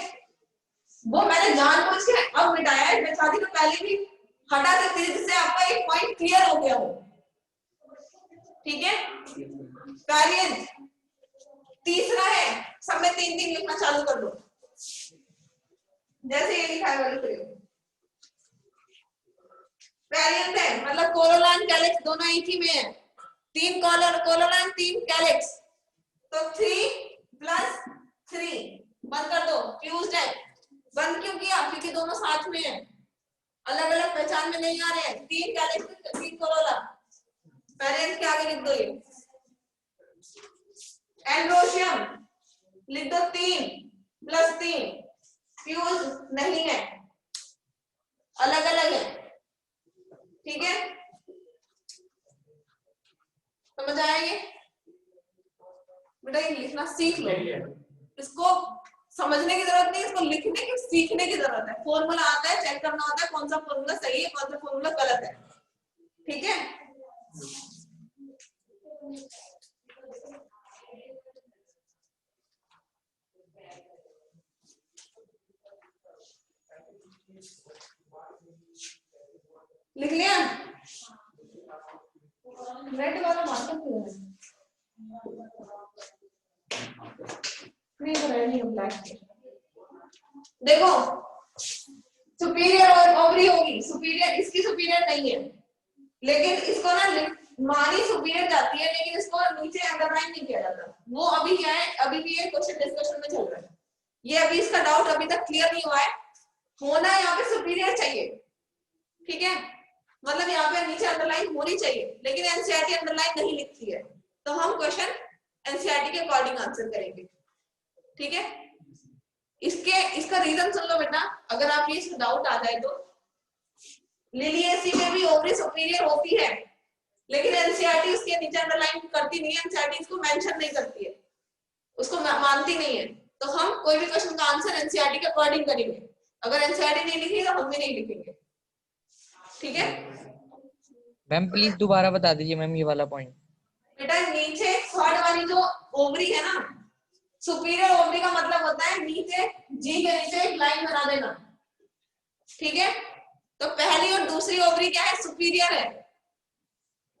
वो मैंने जानबूझ के अब मिटाया है, मैं चाहती तो पहले भी हटा सकती थी जिससे आपका एक पॉइंट क्लियर हो गया हो। ठीक है, पैरियन तीसरा है, सब में 3-3 लिखना चालू कर दो जैसे ये लिखा है वाले प्रयोग। पैरियन है मतलब कोरोला एंड कैलेक्स दोनों एक ही में है, 3 कोरोला एंड 3 कैलेक्स, तो 3 + 3 बंद कर दो। फ्यूज्ड है, बंद क्यों किया? क्योंकि दोनों साथ में है, अलग अलग पहचान में नहीं आ रहे हैं। 3 कैलेक्स 3 कोरोला, पैरेंट्स के आगे लिख दो ये। एंड्रोशियम लिख दो 3 + 3, फ्यूज नहीं है, अलग अलग है। ठीक है, समझ आएंगे बेटा? ये लिखना सीख लो, इसको समझने की जरूरत नहीं, इसको लिखने की सीखने की जरूरत है। फॉर्मूला आता है, चेक करना होता है कौन सा फॉर्मूला सही है कौन सा फॉर्मूला गलत है। ठीक है, लिख लिया? रेड वाला मार्कर क्यों है? नहीं तो रेड नहीं, ब्लैक। देखो सुपीरियर और ओवरी होगी, सुपीरियर इसकी सुपीरियर नहीं है, लेकिन इसको ना मानी सुपीरियर जाती है, लेकिन इसको नीचे अंडरलाइन नहीं किया जाता। वो अभी क्या है, अभी भी ये क्वेश्चन डिस्कशन में चल रहा है, ये अभी इसका डाउट अभी तक क्लियर नहीं हुआ है। होना यहाँ पे सुपीरियर चाहिए, ठीक है, मतलब यहाँ पे नीचे अंडरलाइन होनी चाहिए, लेकिन एनसीईआरटी अंडरलाइन नहीं लिखती है, तो हम क्वेश्चन एनसीईआरटी के अकॉर्डिंग आंसर करेंगे। ठीक है, इसका रीजन सुन लो बेटा, अगर आप ये डाउट आ जाए तो लिलिएसी में भी ओवरी सुपीरियर होती है, लेकिन एनसीईआरटी उसके नीचे अंडरलाइन करती नहीं है, एनसीईआरटी इसको मेंशन नहीं करती है, उसको मानती नहीं है। तो हम कोई भी क्वेश्चन का आंसर एनसीईआरटी के अकॉर्डिंग करेंगे, अगर एनसीईआरटी नहीं लिखी तो हम भी नहीं लिखेंगे। ठीक है मैम, प्लीज दोबारा बता दीजिए मैम ये वाला पॉइंट। बेटा नीचे थर्ड वाली जो ओवरी है ना, सुपीरियर ओवरी का मतलब होता है नीचे जी के नीचे एक लाइन बना देना। ठीक है, तो पहली और दूसरी ओवरी क्या है? सुपीरियर है।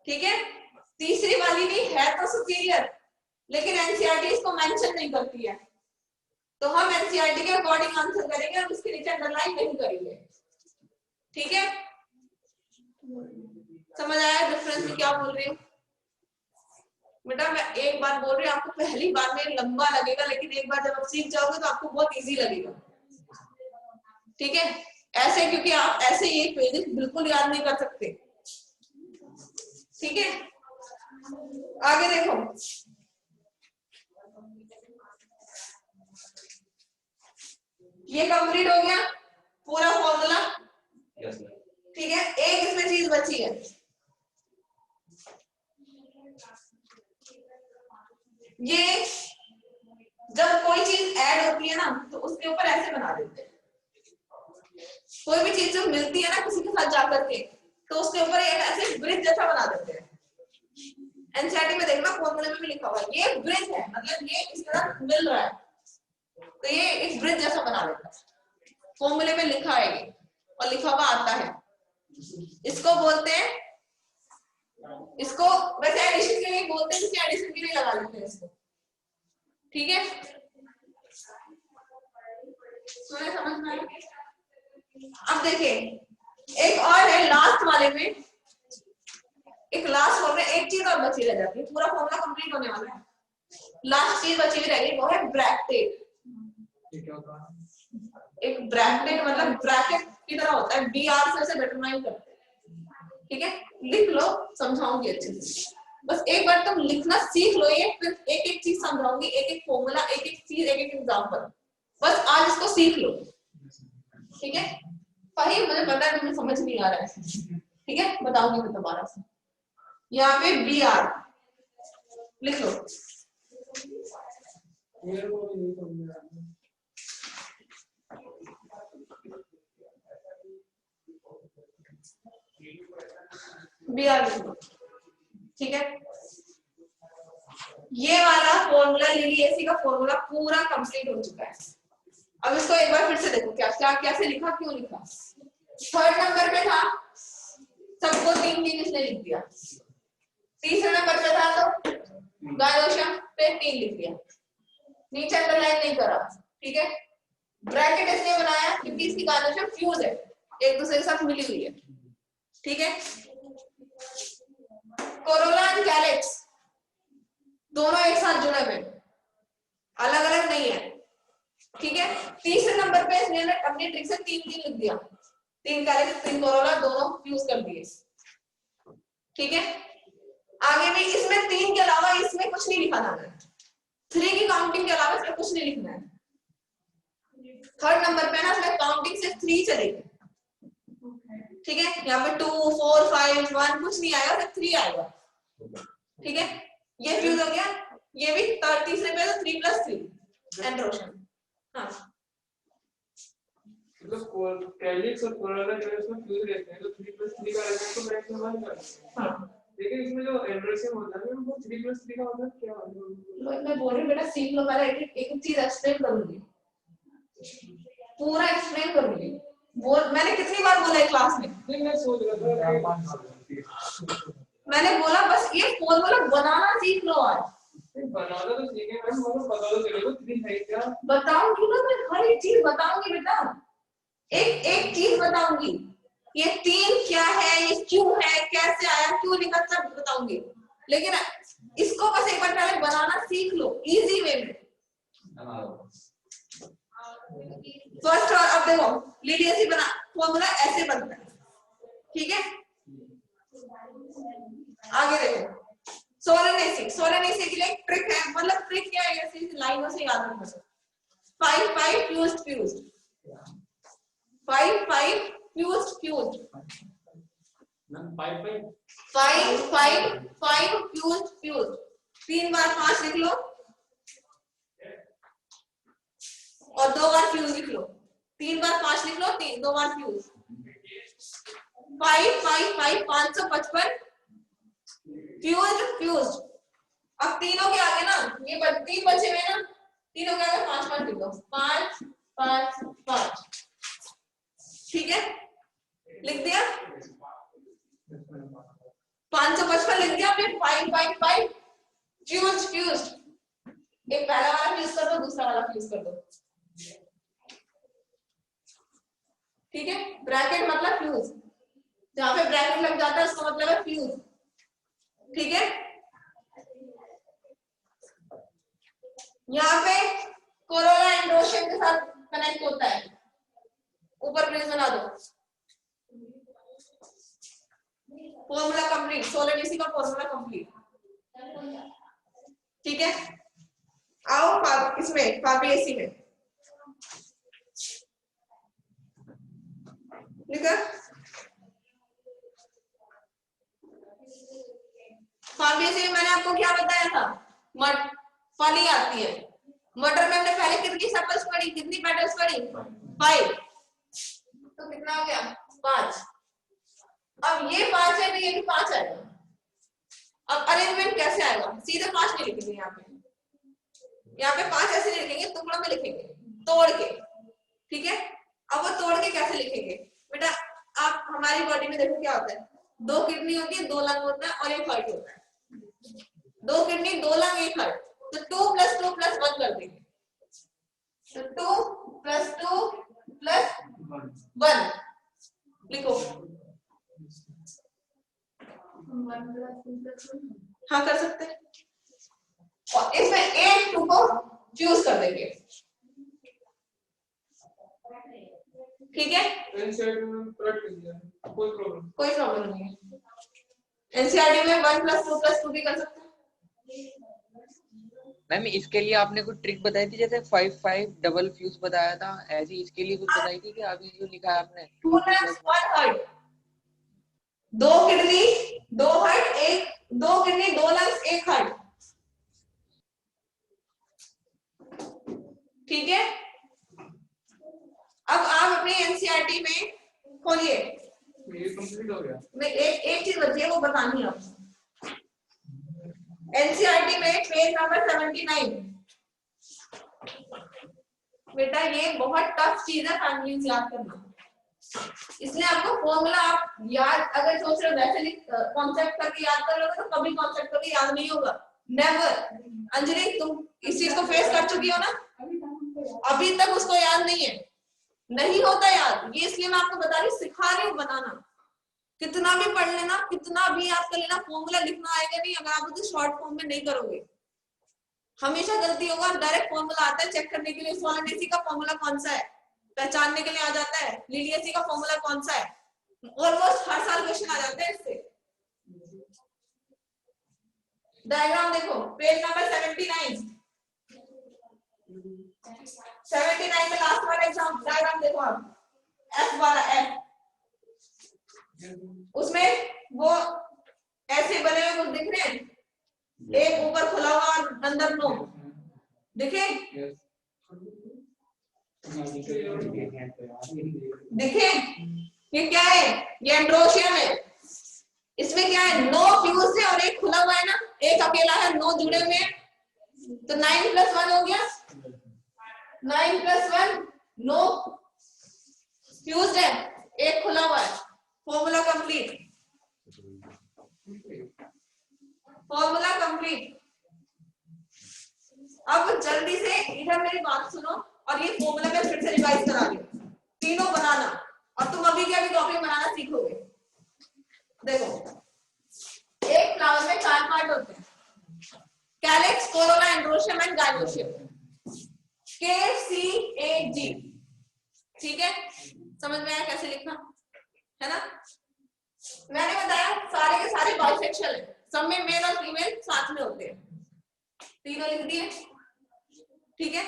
ठीक है, तीसरी वाली भी है तो सुपीरियर, लेकिन एनसीईआरटी इसको मेंशन नहीं करती है, तो हम एनसीईआरटी के अकॉर्डिंग आंसर करेंगे और उसके नीचे अंडरलाइन नहीं करेंगे। ठीक है, समझ आया डिफरेंस में क्या बोल रही हूँ बेटा? मैं एक बार बोल रही हूँ, आपको पहली बार में लंबा लगेगा, लेकिन एक बार जब आप सीख जाओगे तो आपको बहुत इजी लगेगा। ठीक है, ऐसे क्योंकि आप ऐसे ये पेजेस बिल्कुल याद नहीं कर सकते। ठीक है, आगे देखो, ये कंप्लीट हो गया पूरा फॉर्मूला। ठीक है, एक इसमें चीज बची है, ये जब कोई चीज ऐड होती है ना तो उसके ऊपर ऐसे बना देते हैं। कोई भी चीज जो मिलती है ना किसी के साथ जाकर के, तो उसके ऊपर एक ऐसे ब्रिज जैसा बना देते हैं। एनसीईआरटी में देखना फॉर्मूले में भी लिखा हुआ है, ये ब्रिज है, मतलब ये इसके साथ मिल रहा है, तो ये एक ब्रिज जैसा बना देता है। फॉर्मूले में लिखा है ये, और लिखा हुआ आता है। इसको बोलते हैं, इसको वैसे एडिशन के लिए बोलते हैं, किसी एडिशन के लिए लगा लेते हैं इसको। ठीक है, सुने समझ में आया? अब देखिए एक और है लास्ट वाले में, एक लास्ट फॉर्मूला, एक चीज और बची रह जाती है, पूरा फॉर्मूला कंप्लीट होने वाला है। लास्ट चीज बची हुई रहेगी वो है ब्रैकेट। ये क्या होता है? एक ब्रैकेट मतलब ब्रैकेट की तरह होता है, BR से उसे डिटरमाइन करते हैं। ठीक है, लिख लो, समझाऊंगी अच्छे से। बस एक बार तुम लिखना सीख लो ये, फिर एक एक चीज समझाऊंगी, एक एक फॉर्मूला, एक एक चीज, एक एक एग्जांपल। बस आज इसको सीख लो, ठीक है। भाई मुझे पता है तुम्हें समझ नहीं आ रहा है, ठीक है, बताऊंगी मैं दोबारा से। यहाँ पे BR लिख लो। मेरे को भी नहीं समझ में आ रहा। BR लिख लो, ठीक है। ये वाला फॉर्मूला लिली एसी का फॉर्मूला पूरा कंप्लीट हो चुका है। अब इसको एक बार फिर से देखो, क्या क्या कैसे लिखा, क्यों लिखा। थर्ड नंबर पे था, सबको 3 इसने लिख दिया। तीसरे नंबर पे था तो गायोशम पे 3 लिख दिया, नीचे अंडरलाइन नहीं करा, ठीक है। ब्रैकेट इसने बनाया क्योंकि इसकी गायोशम फ्यूज है, एक दूसरे के साथ मिली हुई है, ठीक है। कोरोला एंड कैलिक्स दोनों एक साथ जुड़े हुए, अलग अलग नहीं है, ठीक है। तीसरे नंबर पे इसने अपनी ट्रिक से 3 लिख दिया, 3 कैलिक्स 3 कोरोला दोनों फ्यूज कर दिए, ठीक है। आगे भी इसमें 3 के अलावा इसमें कुछ नहीं लिखा था, 3 की काउंटिंग के अलावा इसमें कुछ नहीं लिखना है। थर्ड नंबर पे ना इसमें काउंटिंग से 3 चलेगी, ठीक है। यहाँ पे 2 4 5 1 कुछ नहीं आएगा, सिर्फ 3 आएगा, ठीक है। ये फ्यूज हो गया, ये भी तीसरे पे तो 3 + 3 एंड्रोशन। हाँ मतलब कैलिक्स और कोरोला जो है उसमें फ्यूज रहते हैं, तो 3 + 3 का एलिमेंट तो मैक्सिमम 1 करते हैं। हाँ, लेकिन इसमें जो एंड्रोशन होता है वो 3 + 3 का मतलब क्या होता है? मैं बोल रही हूँ बेटा सीख लो, पहले एक चीज एक्सप्लेन करूंगी, पूरा एक्सप्लेन करूंगी। बोल, मैंने कितनी बार बोला है क्लास में, नहीं मैं सोच रहा था मैंने बोला बस ये फॉर्मूला बनाना सीख लो आज। बनाना तो सीखे मैम, मुझे पता तो चलेगा 3 है क्या। बताऊंगी ना, मैं हर एक चीज बताऊंगी बेटा, एक एक चीज बताऊंगी, ये 3 क्या है, ये क्यों है, कैसे आया, क्यों लिखा, सब बताऊंगी। लेकिन इसको बस एक बार पहले बनाना सीख लो इजी वे में। फर्स्ट और अब देखो लिली ऐसी बना फॉर्मूला ऐसे बनता है, ठीक है। आगे देखो सोलर के लिए एक ट्रिक है, मतलब ट्रिक क्या है, ऐसे लाइनों से याद रखना। 5 5 फ्यूज्ड 5 5 फ्यूज्ड 5 फ्यूज्ड 3 बार 5 लिख लो और 2 बार फ्यूज लिख लो, 3 बार 5 लिख लो, 2 बार फ्यूज। 5 5 5 555 फ्यूज्ड। अब तीनों के आगे ना ये 3 बचे हुए ना, तीनों के आगे 5 5 लिख दो, 5 5 5, ठीक है। लिख दिया 555 लिख दिया आपने। 5 5 5 फ्यूज्ड। एक पहला वाला फ्यूज कर दो, दूसरा वाला फ्यूज कर दो, ठीक है। ब्रैकेट मतलब फ्यूज, जहां पे ब्रैकेट लग जाता है उसका मतलब है फ्यूज, ठीक है। यहाँ पे कोरोला एंड्रोशन के साथ कनेक्ट होता है, ऊपर प्लीज बना दो। फॉर्मूला कंप्लीट, सोलर डीसी का फॉर्मूला कंप्लीट, ठीक है। आओ इसमें फाबी एसी में लिखा, फाबी एसी में मैंने आपको क्या बताया था, फली आती है। मटर में हमने पहले कितनी सेपल्स पढ़ी, कितनी पेटल्स पढ़ी, 5, तो कितना हो गया 5। अब ये 5 है तो ये भी 5 आएगा। अब अरेंजमेंट कैसे आएगा, सीधे 5 नहीं लिखेंगे, यहाँ पे 5 ऐसे नहीं लिखेंगे, टुकड़ों में लिखेंगे तोड़ के, ठीक है। अब वो तोड़ के कैसे लिखेंगे बेटा, आप हमारी बॉडी में देखो क्या होता है, 2 किडनी होती है, 2 लंग होता है और 1 हार्ट होता है। 2 किडनी 2 लंग 1 हार्ट, तो 2 + 2 + 1 कर देंगे, तो 2 + 2 + 1 लिखो। हाँ कर सकते हैं, और इसमें एक टू को फ्यूज कर देंगे, ठीक है। एनसीईआरटी में करेक्ट कर दिया, कोई प्रॉब्लम कोई प्रॉब्लम नहीं है। एनसीईआरटी में 1 + 2 + 2 भी कर सकते हैं। मैम इसके लिए आपने कुछ ट्रिक बताई थी, जैसे 5-5 डबल फ्यूज बताया था, ऐसे इसके लिए कुछ बताई थी कि अभी जो लिखा है आपने 2 lungs 1 heart, 2 kidney 2 heart, 2 kidney 2 lungs 1 heart, ठीक है। अब आप अपने एनसीईआरटी में खोलिए, ये कंप्लीट हो गया। मैं एक चीज बची है वो बतानी है आपको। एनसीईआरटी में पेज नंबर 79, बेटा ये बहुत टफ चीज है फैमिलीज याद करना, इसलिए आपको फॉर्मूला आप याद अगर सोच रहे हो वैसे कॉन्सेप्ट करके याद कर लोगे तो कभी कॉन्सेप्ट करके याद नहीं होगा, नेवर। अंजलि तुम इस चीज को फेस कर चुकी हो ना, अभी तक उसको याद नहीं है, नहीं होता याद, ये इसलिए मैं आपको बता रही हूँ, सिखा रही हूँ बनाना। कितना भी पढ़ लेना, कितना भी याद कर लेना, फॉर्मूला लिखना आएगा नहीं अगर आप उसे शॉर्ट फॉर्म में नहीं करोगे, हमेशा गलती होगा। डायरेक्ट फॉर्मूला आता है चेक करने के लिए, सोलनेसी का फॉर्मूला कौन सा है पहचानने के लिए आ जाता है, लिलियसी का फॉर्मूला कौन सा है, ऑलमोस्ट हर साल क्वेश्चन आ जाते हैं इससे। डायग्राम देखो पेज नंबर 79, 79 में लास्ट वाला एग्जाम डायग्राम देखो आप, एफ वाला एफ, उसमें वो ऐसे बने हुए कुछ दिख रहे हैं, एक ऊपर खुला हुआ और अंदर नो दिखे, दिखे, ये क्या है, ये एंड्रोशियम है, इसमें क्या है, नो फ्यूज है और एक खुला हुआ है ना, एक अकेला है, नो जुड़े हुए हैं, तो 9 + 1 हो गया, 9 + 1 नो फ्यूज्ड है, एक खुला हुआ है, फॉर्मूला कंप्लीट, फॉर्मूला कंप्लीट। अब जल्दी से इधर मेरी बात सुनो और ये फॉर्मूला मैं फिर से रिवाइज करा रही हूँ, तीनों बनाना, और तुम अभी क्या भी टॉपिक बनाना सीखोगे। देखो एक फ्लावर में 4 पार्ट होते हैं, calyx, corolla, androecium and gynoecium, KCAG, ठीक है, समझ में आया कैसे लिखना है ना। मैंने बताया सारे के सारे बाइसेक्सुअल है, सब में मेल और फीमेल साथ में होते हैं, तीनों लिख दिए, ठीक है।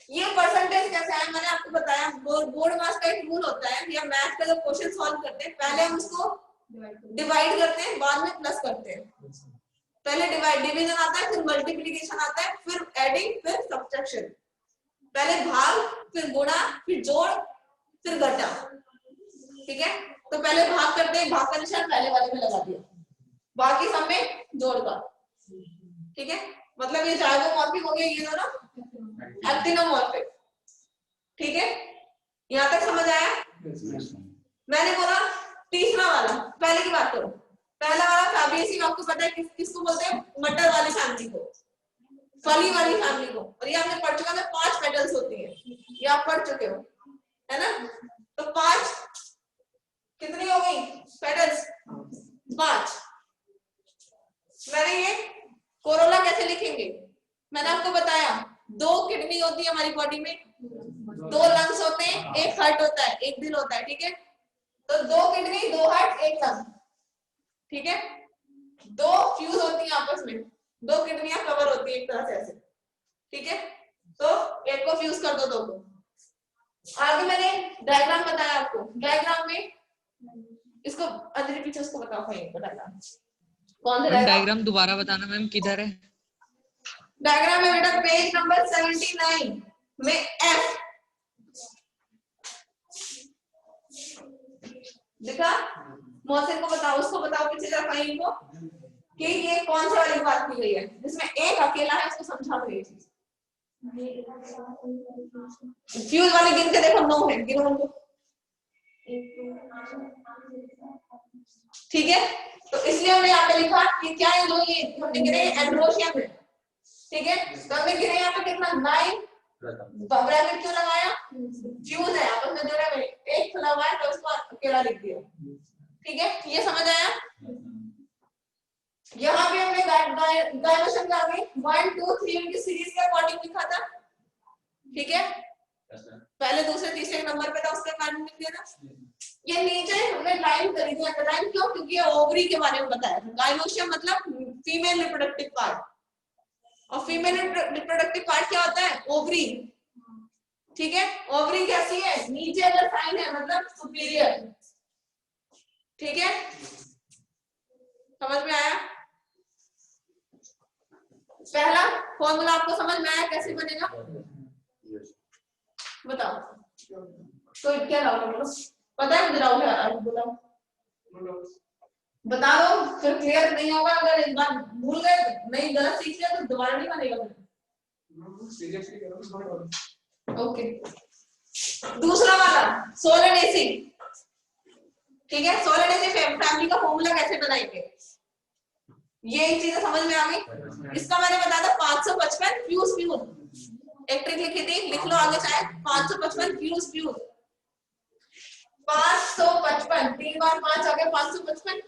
ये परसेंटेज कैसे है मैंने आपको बताया, बोर्ड मास का एक रूल होता है, या मैथ का जब क्वेश्चन सॉल्व करते हैं पहले हम उसको डिवाइड करते हैं, बाद में प्लस करते हैं, पहले डिवीजन आता है, फिर मल्टीप्लिकेशन आता है, फिर एडिंग, फिर सब्ट्रैक्शन, पहले भाग, फिर गुणा, फिर जोड़, फिर घटा, ठीक है। तो पहले भाग करते हैं, भाग का निशान पहले वाले में लगा दिया, बाकी सब में जोड़ का, ठीक है। मतलब ये जाइगोमॉर्फिक हो गया, ये दोनों एक्टिनोमॉर्फिक, ठीक है। यहाँ तक समझ आया। मैंने बोला तीसरा वाला, पहले की बात करो, पहला वाला फैबेसी, आपको पता है किसको बोलते हैं, मटर वाली फैमिली को, फली वाली फैमिली को, और ये आपने पढ़ चुका है 5 पेटल्स होती है, ये आप पढ़ चुके हो है ना। तो 5 कितनी हो गई पेटल्स, 5। मैंने ये कोरोला कैसे लिखेंगे, मैंने आपको बताया 2 किडनी होती है हमारी बॉडी में, 2 लंग्स होते हैं, 1 हार्ट होता है, 1 दिल होता है, ठीक है। तो 2 किडनी 2 हार्ट 1 लंग, ठीक है। 2 फ्यूज होती है आपस में, 2 किडनियां कवर होती है एक तरह से ऐसे, ठीक है। तो एक को फ्यूज कर दो 2 को। आगे मैंने डायग्राम बताया आपको, डायग्राम में इसको अंदर पीछे उसको बताओ, डायग्राम कौन सा डायग्राम दोबारा बताना मैम, किधर है डायग्राम में बेटा, पेज नंबर 79 में एफ दिखा, मोहसिन को बताओ, उसको बताओ पीछे जरा कहीं को कि ये कौन सा वाली बात की गई है जिसमें एक अकेला है, उसको समझा दो ये चीज। फ्यूज वाले गिन के देखो, 9 है, गिनो उनको, ठीक है। तो इसलिए हमने यहाँ पे लिखा कि क्या है, जो ये हमने गिरे एंड्रोशियम है, ठीक है। तो हमने गिरे यहाँ पे कितना 9, ब्रैकेट क्यों लगाया, फ्यूज है आपस में जुड़े हुए, एक खुला हुआ है तो उसको अकेला लिख दिया, ठीक है। ये समझ आया। यहाँ पे हमने गायलोशियम का आगे 1 2 3 की सीरीज के अकॉर्डिंग लिखा था, ठीक है, पहले दूसरे तीसरे नंबर पे था उसके अकॉर्डिंग लिख दिया था। ये नीचे हमने लाइन करी थी, अंडरलाइन क्यों, क्योंकि ये ओवरी के बारे में बताया था। गाइनोशियम मतलब फीमेल रिप्रोडक्टिव पार्ट, और फीमेल रिप्रोडक्टिव पार्ट क्या होता है, ओवरी, ठीक है। ओवरी कैसी है, नीचे अगर साइन है मतलब सुपीरियर, ठीक है, समझ में आया। पहला फॉर्मूला आपको समझ में आया, कैसे बनेगा बताओ, तो क्या डाउट है, पता है मुझे डाउट है, आप बताओ, बता दो, फिर क्लियर नहीं होगा। अगर एक बार भूल गए, नहीं गलत सीख लिया तो दोबारा नहीं बनेगा। ओके, दूसरा वाला सोलर एसी, ठीक है, सोलर एसी फैमिली का फॉर्मूला कैसे बनाएंगे, ये चीजें समझ में आ गई। इसका मैंने बताया था 555 फ्यूज फ्यूज, एक ट्रिक लिखी थी, लिख लो आगे चाहे, 555 फ्यूज फ्यूज, 555 3 बार 5 आ गया 555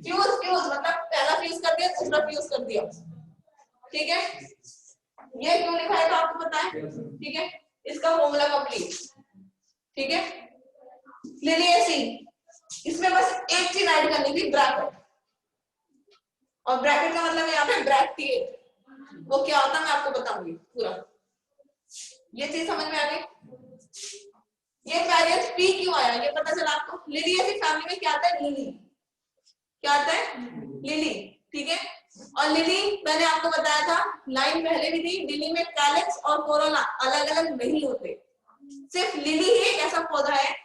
फ्यूज फ्यूज, मतलब पहला फ्यूज कर दिया, दूसरा फ्यूज कर दिया, ठीक है। ये क्यों लिखा है तो आपको पता है, ठीक है। इसका फॉर्मूला कंप्लीट, ठीक है। लिली एसी, इसमें बस एक चीज ऐड करनी थी, ब्रैकेट, और ब्रैकेट का मतलब यहाँ पे ब्रैकेट, वो क्या होता है मैं आपको बताऊंगी पूरा। ये चीज समझ में आ गई। ये वेरिएंस पी क्यों आया ये पता चला आपको। लिली एसी फैमिली में क्या आता है, लिली, क्या आता है, लिली, ठीक है। और लिली मैंने आपको बताया था, लाइन पहले भी थी, लिली में कैलेक्स और कोरोना अलग अलग नहीं होते, सिर्फ लिली ही एक ऐसा पौधा है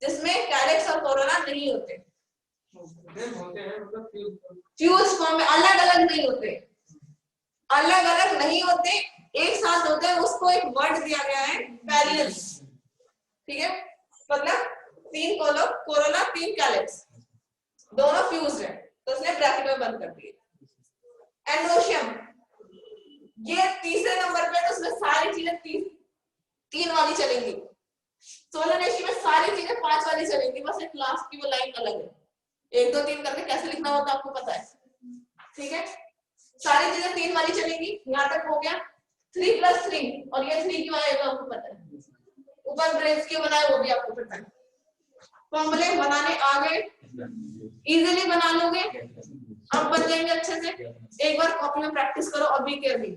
जिसमें कैलेक्स और कोरोना नहीं होते, फ्यूज फॉर्म में अलग अलग नहीं होते, अलग अलग नहीं होते, एक साथ होते हैं। उसको एक वर्ड दिया गया है, पैरेलल, ठीक है, मतलब 3 कोरोना 3 कैलेक्स, दोनों फ्यूज है, तो उसने ब्रैकेट में बंद कर दिए। एंडोशियम, ये तीसरे नंबर पे, तो उसमें सारी चीजें 3 वाली चलेंगी। सोलर एसी में सारी चीजें 5 वाली चलेंगी, बस एक लास्ट की वो लाइन अलग है। 1 2 3 करके कैसे लिखना होता है आपको पता है, ठीक है। सारी चीजें 3 वाली चलेंगी, यहाँ तक हो गया। 3 + 3, और ये 3 क्यों आया तो आपको पता है, ऊपर ब्रेस क्यों बनाया वो भी आपको पता है। फॉर्मूले बनाने आ गए, इजीली बना लोगे, अब बन जाएंगे अच्छे से। एक बार कॉपी में प्रैक्टिस करो अभी के अभी,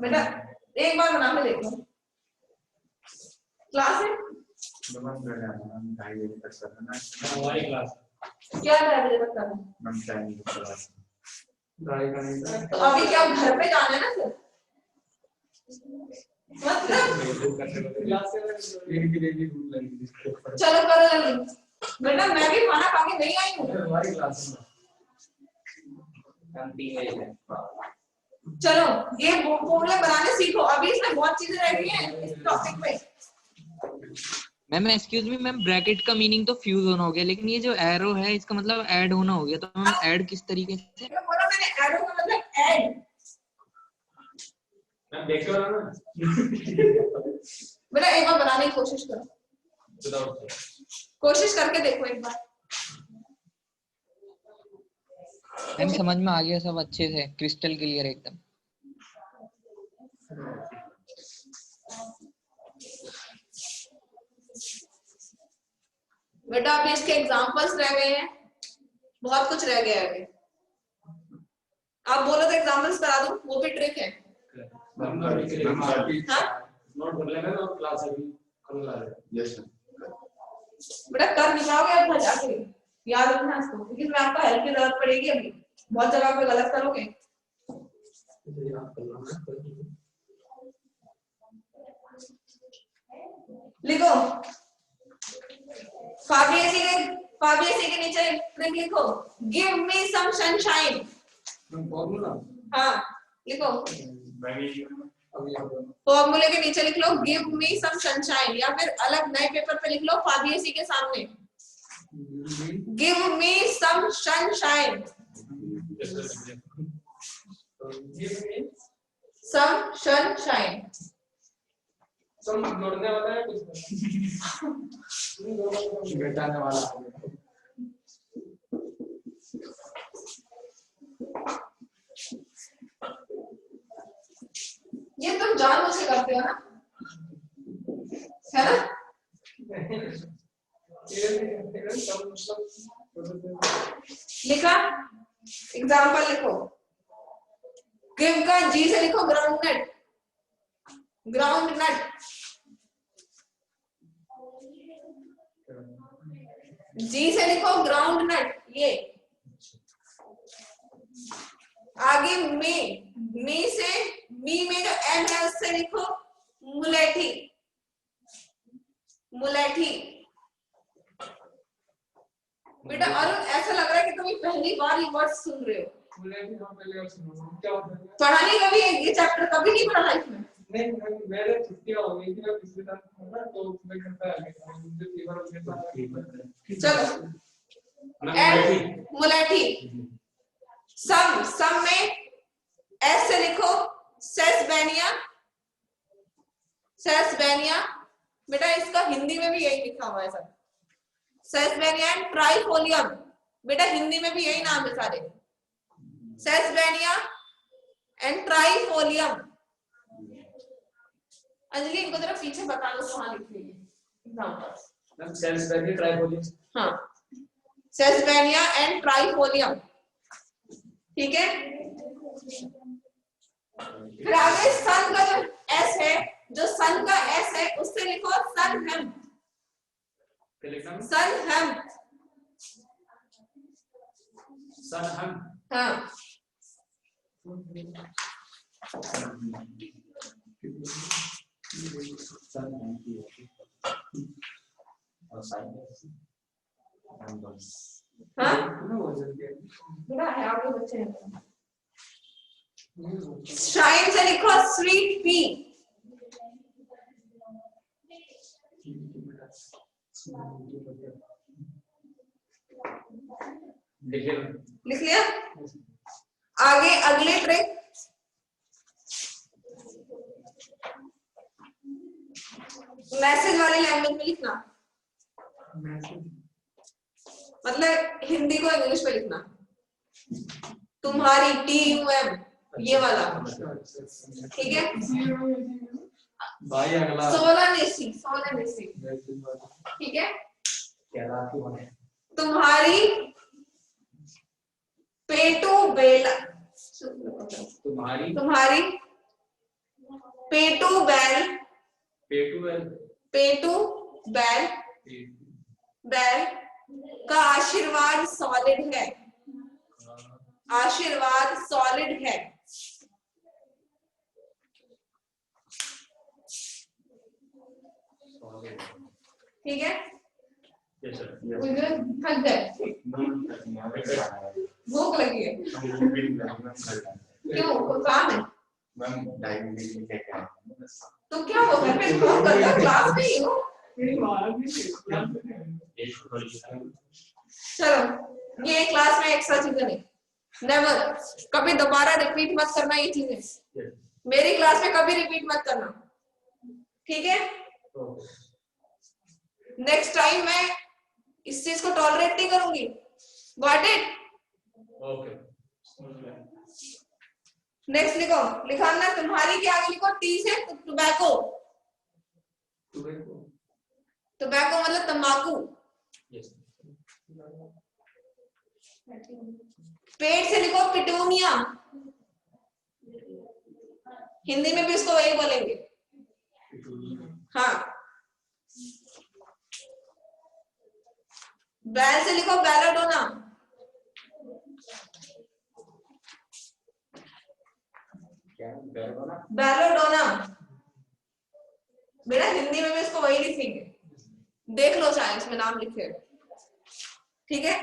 बेटा एक बार बना के देखो। क्लास है हमारी क्लास क्या 2 बजे तक करना, तो अभी क्या घर पे जाना है ना सर, मतलब चलो करो जल्दी बेटा, मैं भी खाना खा के नहीं आई हूँ। चलो ये फॉर्मूला बनाने सीखो, अभी इसमें बहुत चीजें रह गई हैं इस टॉपिक में। Ma'am excuse me ma'am, bracket का मीनिंग तो फ्यूज होना हो गया, लेकिन ये जो एरो है इसका मतलब ऐड होना हो गया, तो मैम ऐड किस तरीके से? बोला मैंने ऐड का मतलब ऐड, मैं देख रहा हूं ना, बेटा एक बार बनाने की कोशिश करो, कोशिश करके देखो एक बार। मैम समझ में आ गया सब अच्छे से, क्रिस्टल क्लियर एकदम। बेटा अभी इसके एग्जांपल्स रह गए हैं, बहुत कुछ रह गया है अभी। आप बोलो तो एग्जांपल्स करा दूं, वो भी ट्रिक है। हाँ नोट कर लेना और क्लास अभी कल ला दे। यस बेटा कर नहीं पाओगे अब जाके, याद रखना इसको, क्योंकि मैं आपका हेल्प की जरूरत पड़ेगी अभी, बहुत जगह पे गलत करोगे। लिखो फाबियसी के नीचे ट्रिक लिखो, गिव मी सम सनशाइन। हाँ लिखो, फॉर्मूले के नीचे लिख लो गिव मी सम सनशाइन, या फिर अलग नए पेपर पे लिख लो फाबियसी के सामने, give me some sunshine, some sunshine. सम जोड़ने वाला है कुछ घटाने वाला। जानबूझ के करते हो ना, है ना? लिखा, एग्जाम्पल लिखो। गिव का जी से लिखो ग्राउंडनट, ग्राउंडनट। जी से लिखो ग्राउंडनट, ये। आगे मी से, मी में जो एम है उससे लिखो मुलेठी, मुलेठी। बेटा अरुण ऐसा लग रहा है कि तुम पहली बार ये वर्ड सुन रहे हो। पढ़ा नहीं कभी ये चैप्टर, कभी नहीं पढ़ा लाइफ में? नहीं, मेरे छुट्टियां हो गई थी, मैं पिछले साल था ना, तो मैं घर पे आ गया था, मुझे फीवर हो गया था। चलो एंड मुलेठी। सम में एस से लिखो सेस्बेनिया, सेस्बेनिया। बेटा इसका हिंदी में भी यही लिखा हुआ है सर, सेस्बेनिया एंड ट्राइफोलियम। बेटा हिंदी में भी यही नाम है सारे, सेस्बेनिया एंड ट्राइफोलियम। अंजलि इनको जरा पीछे बता दो कहां लिखी है एग्जांपल्स। मैम सेल्सबेरिया ट्राइफोलियम। हाँ, सेस्बेनिया एंड ट्राइफोलियम, ठीक है। फिर आगे सन का जो एस है, जो सन का एस है उससे लिखो सनहम, सनहम, सनहम। हाँ। हाँ बेटा है आपके बच्चे हैं। शाइन से लिखो स्वीट पी, लिख लिया। आगे अगले ट्रिक, मैसेज वाली लैंग्वेज में लिखना, मतलब हिंदी को इंग्लिश में लिखना। तुम्हारी TUM ये वाला, ठीक है। भाई अगला सोलनेसी, सोलनेसी, ठीक है। तुम्हारी पेटू बेला, तुम्हारी तुम्हारी पेटू बैल, पेटू बैल, बैल का आशीर्वाद सॉलिड है, आशीर्वाद सॉलिड है। ठीक है, थक गए, भूख लगी है, क्यों कोई काम है? तुम क्या हो घर पे फोन कर रहे हो, क्लास में ही हो? चलो ये क्लास में एक्स्ट्रा चीजें नहीं, नेवर, कभी दोबारा रिपीट मत करना ये चीजें, मेरी क्लास में कभी रिपीट मत करना, ठीक है। नेक्स्ट टाइम मैं इस चीज को टॉलरेट नहीं करूंगी, गॉट इट? ओके। नेक्स्ट लिखो, लिखाना तुम्हारी के आगे लिखो टी से टोबैको, टोबैको मतलब तंबाकू। पेट से लिखो पिटूनिया, हिंदी में भी उसको वही बोलेंगे, हाँ। बैल से लिखो बैलोडोना, बैलोडोना। बेटा हिंदी में भी इसको वही लिखेंगे, देख लो चाहे इसमें नाम लिखे, ठीक है।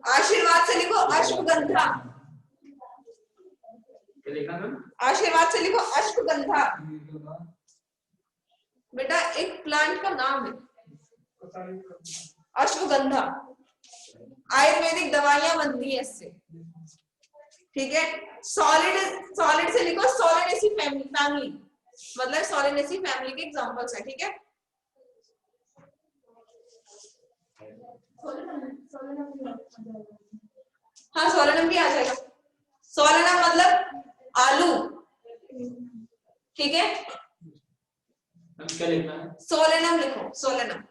आशीर्वाद से लिखो अश्वगंधा, आशीर्वाद से लिखो अश्वगंधा। बेटा एक प्लांट का नाम है अश्वगंधा, आयुर्वेदिक दवाइयां बनती है इससे, ठीक है। सॉलिड, सॉलिड से लिखो सोलेनेसी फैमिली, मतलब सोलेनेसी फैमिली के एग्जांपल्स है, ठीक है। हाँ सोलेनम भी आ जाएगा, सोलेनम मतलब आलू, ठीक है, क्या लिखना है? सोलेनम लिखो, सोलेनम।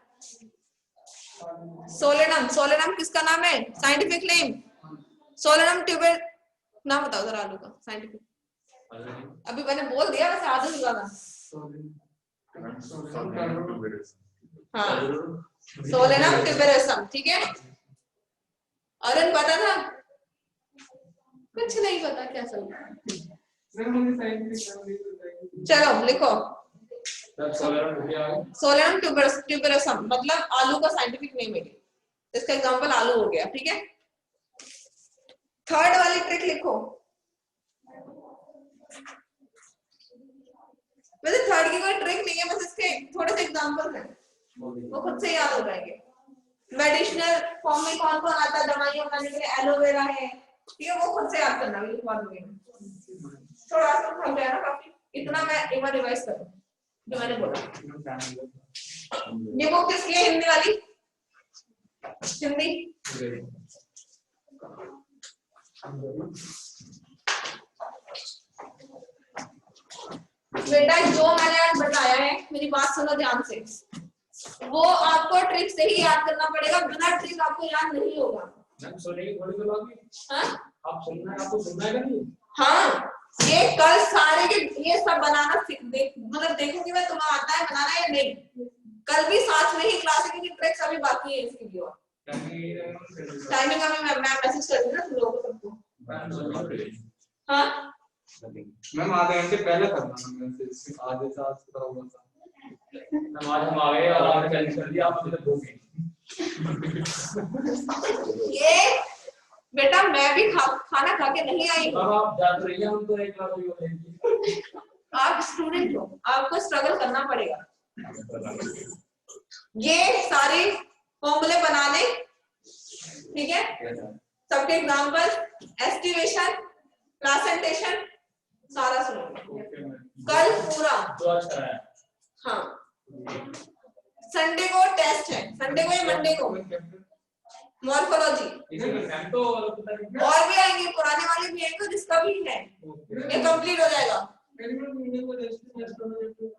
सोलेनम, सोलेनम किसका नाम है? Scientific name Solanum tuber. नाम बताओ जरा आलू का साइंटिफिक। अभी मैंने बोल दिया, वैसे आदमी होगा ना। हाँ, सोलेनम ट्यूबेरोसम, ठीक है। और पता था? कुछ नहीं पता, क्या चल रहा है? चलो लिखो, सोलेनम ट्यूबेरोसम मतलब आलू का साइंटिफिक नेम है। इसका एग्जांपल आलू हो गया, ठीक है। थर्ड वाली ट्रिक लिखो। वैसे थर्ड की कोई ट्रिक नहीं है, बस इसके थोड़े से एग्जांपल हैं, वो खुद से याद हो जाएंगे। मेडिसिनल फॉर्म में कौन कौन आता है दवाइयां बनाने के लिए? एलोवेरा है, ठीक है, वो खुद से याद करना। थोड़ा सा थक गया ना काफी, इतना मैं एक बार रिवाइज करूं जो मैंने बोला। ये बुक किसकी है? हिंदी वाली, हिंदी। बेटा जो मैंने आज बताया है, मेरी बात सुनो ध्यान से, वो आपको ट्रिक से ही याद करना पड़ेगा, बिना ट्रिक आपको याद नहीं होगा। हाँ? आपको सुनना है नहीं? हाँ, ये कल सारे के ये सब बनाना मतलब देखूंगी मैं तुम्हें आता है बनाना या नहीं। कल भी साथ में ही क्लासिक की ट्रिक्स अभी बाकी है इसकी भी। टाइमिंग अभी मैं मैसेज कर दूंगी ना तुम लोगों को सबको। हाँ मैम आधे घंटे पहले करना मैसेज, आधे से आज की तरह होगा। आज हम आ गए और आपने चैलेंज कर दिया, आप मुझे तक भूल गए। ये बेटा मैं भी खाना खा के नहीं आई हूँ। आप जाते रहिए, हम तो एक बार हो जाएगी। आप स्टूडेंट हो, आपको स्ट्रगल करना पड़ेगा। ये सारे फॉर्मूले बनाने, ठीक है, सबके एग्जांपल, एस्टिमेशन, प्रेजेंटेशन, सारा सुनो कल पूरा। हाँ, संडे को टेस्ट है, संडे को या मंडे को मॉर्फोलॉजी, और भी आएंगे, पुराने वाले भी आएंगे, जिसका भी है ये कंप्लीट हो जाएगा।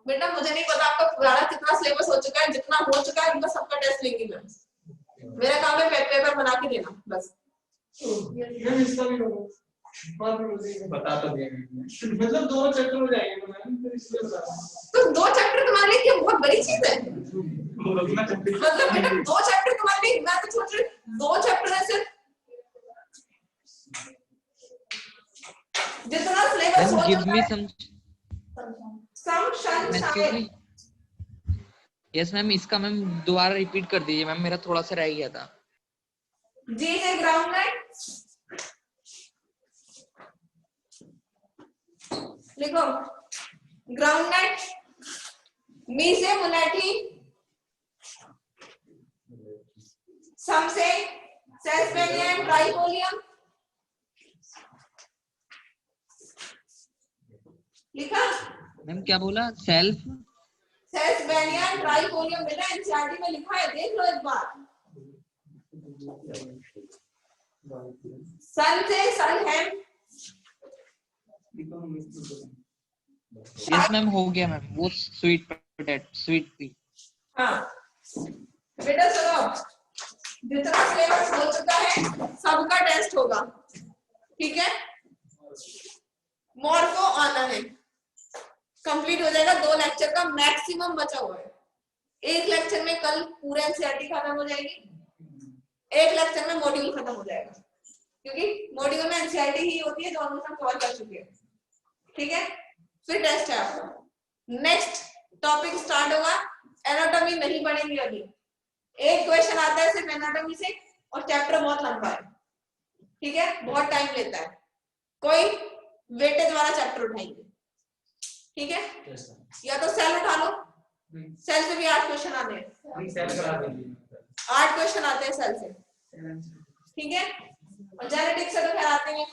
बेटा मुझे नहीं पता आपका पुराना कितना सिलेबस हो चुका है, जितना हो चुका है उनका सबका टेस्ट लेंगे मैं। मेरा काम है पेपर बना के देना बस। बता तो देंगे, मतलब 2 चैप्टर हो जाएंगे मैम, तो इसलिए बता रहा हूं। तो 2 चैप्टर तुम्हारे लिए क्या बहुत बड़ी चीज है? मतलब बेटा 2 चैप्टर तुम्हारे लिए, मैं तो सोच रही 2 चैप्टर है सिर्फ, जितना सिलेबस हो give चुका me है। excuse me, yes मैम, इसका मैम दोबारा रिपीट कर दीजिए मैम, मेरा थोड़ा सा रह गया था। जी है ग्राउंड नाइट, लिखो ग्राउंड नाइट, मी से मुलेठी, सम से सेस्पेनियम ट्राइपोलियम, लिखा? मैम क्या बोला? सेल्फ सेस्पेनियम ट्राइपोलियम, बेटा एनसीईआरटी में लिखा है, देख लो एक बार। सन से सन है, यस मैम हो गया मैम, वो स्वीट पोटैटो, स्वीट पी। हाँ बेटा सुनो, जितना सिलेबस हो चुका है सबका टेस्ट होगा, ठीक है। मॉर्फो आना है, कंप्लीट हो जाएगा, 2 लेक्चर का मैक्सिमम बचा हुआ है। एक लेक्चर में कल पूरा एनसीईआरटी खत्म हो जाएगी, एक लेक्चर में मॉड्यूल खत्म हो जाएगा, क्योंकि मॉड्यूल में एनसीईआरटी ही होती है जो हम कवर कर चुके हैं, ठीक है। फिर टेस्ट है आपका। नेक्स्ट टॉपिक स्टार्ट होगा, एनाटॉमी नहीं पढ़ेंगे अभी, एक क्वेश्चन आता है सिर्फ एनाटॉमी से और चैप्टर बहुत लंबा है, ठीक है, बहुत टाइम लेता है। कोई वेटेज वाला चैप्टर उठाएंगे, ठीक है, या तो सेल उठा लो, सेल से भी 8 क्वेश्चन आते हैं, 8 क्वेश्चन आते हैं सेल से, ठीक है। और जेनेटिक्स से तो खैर आते हैं,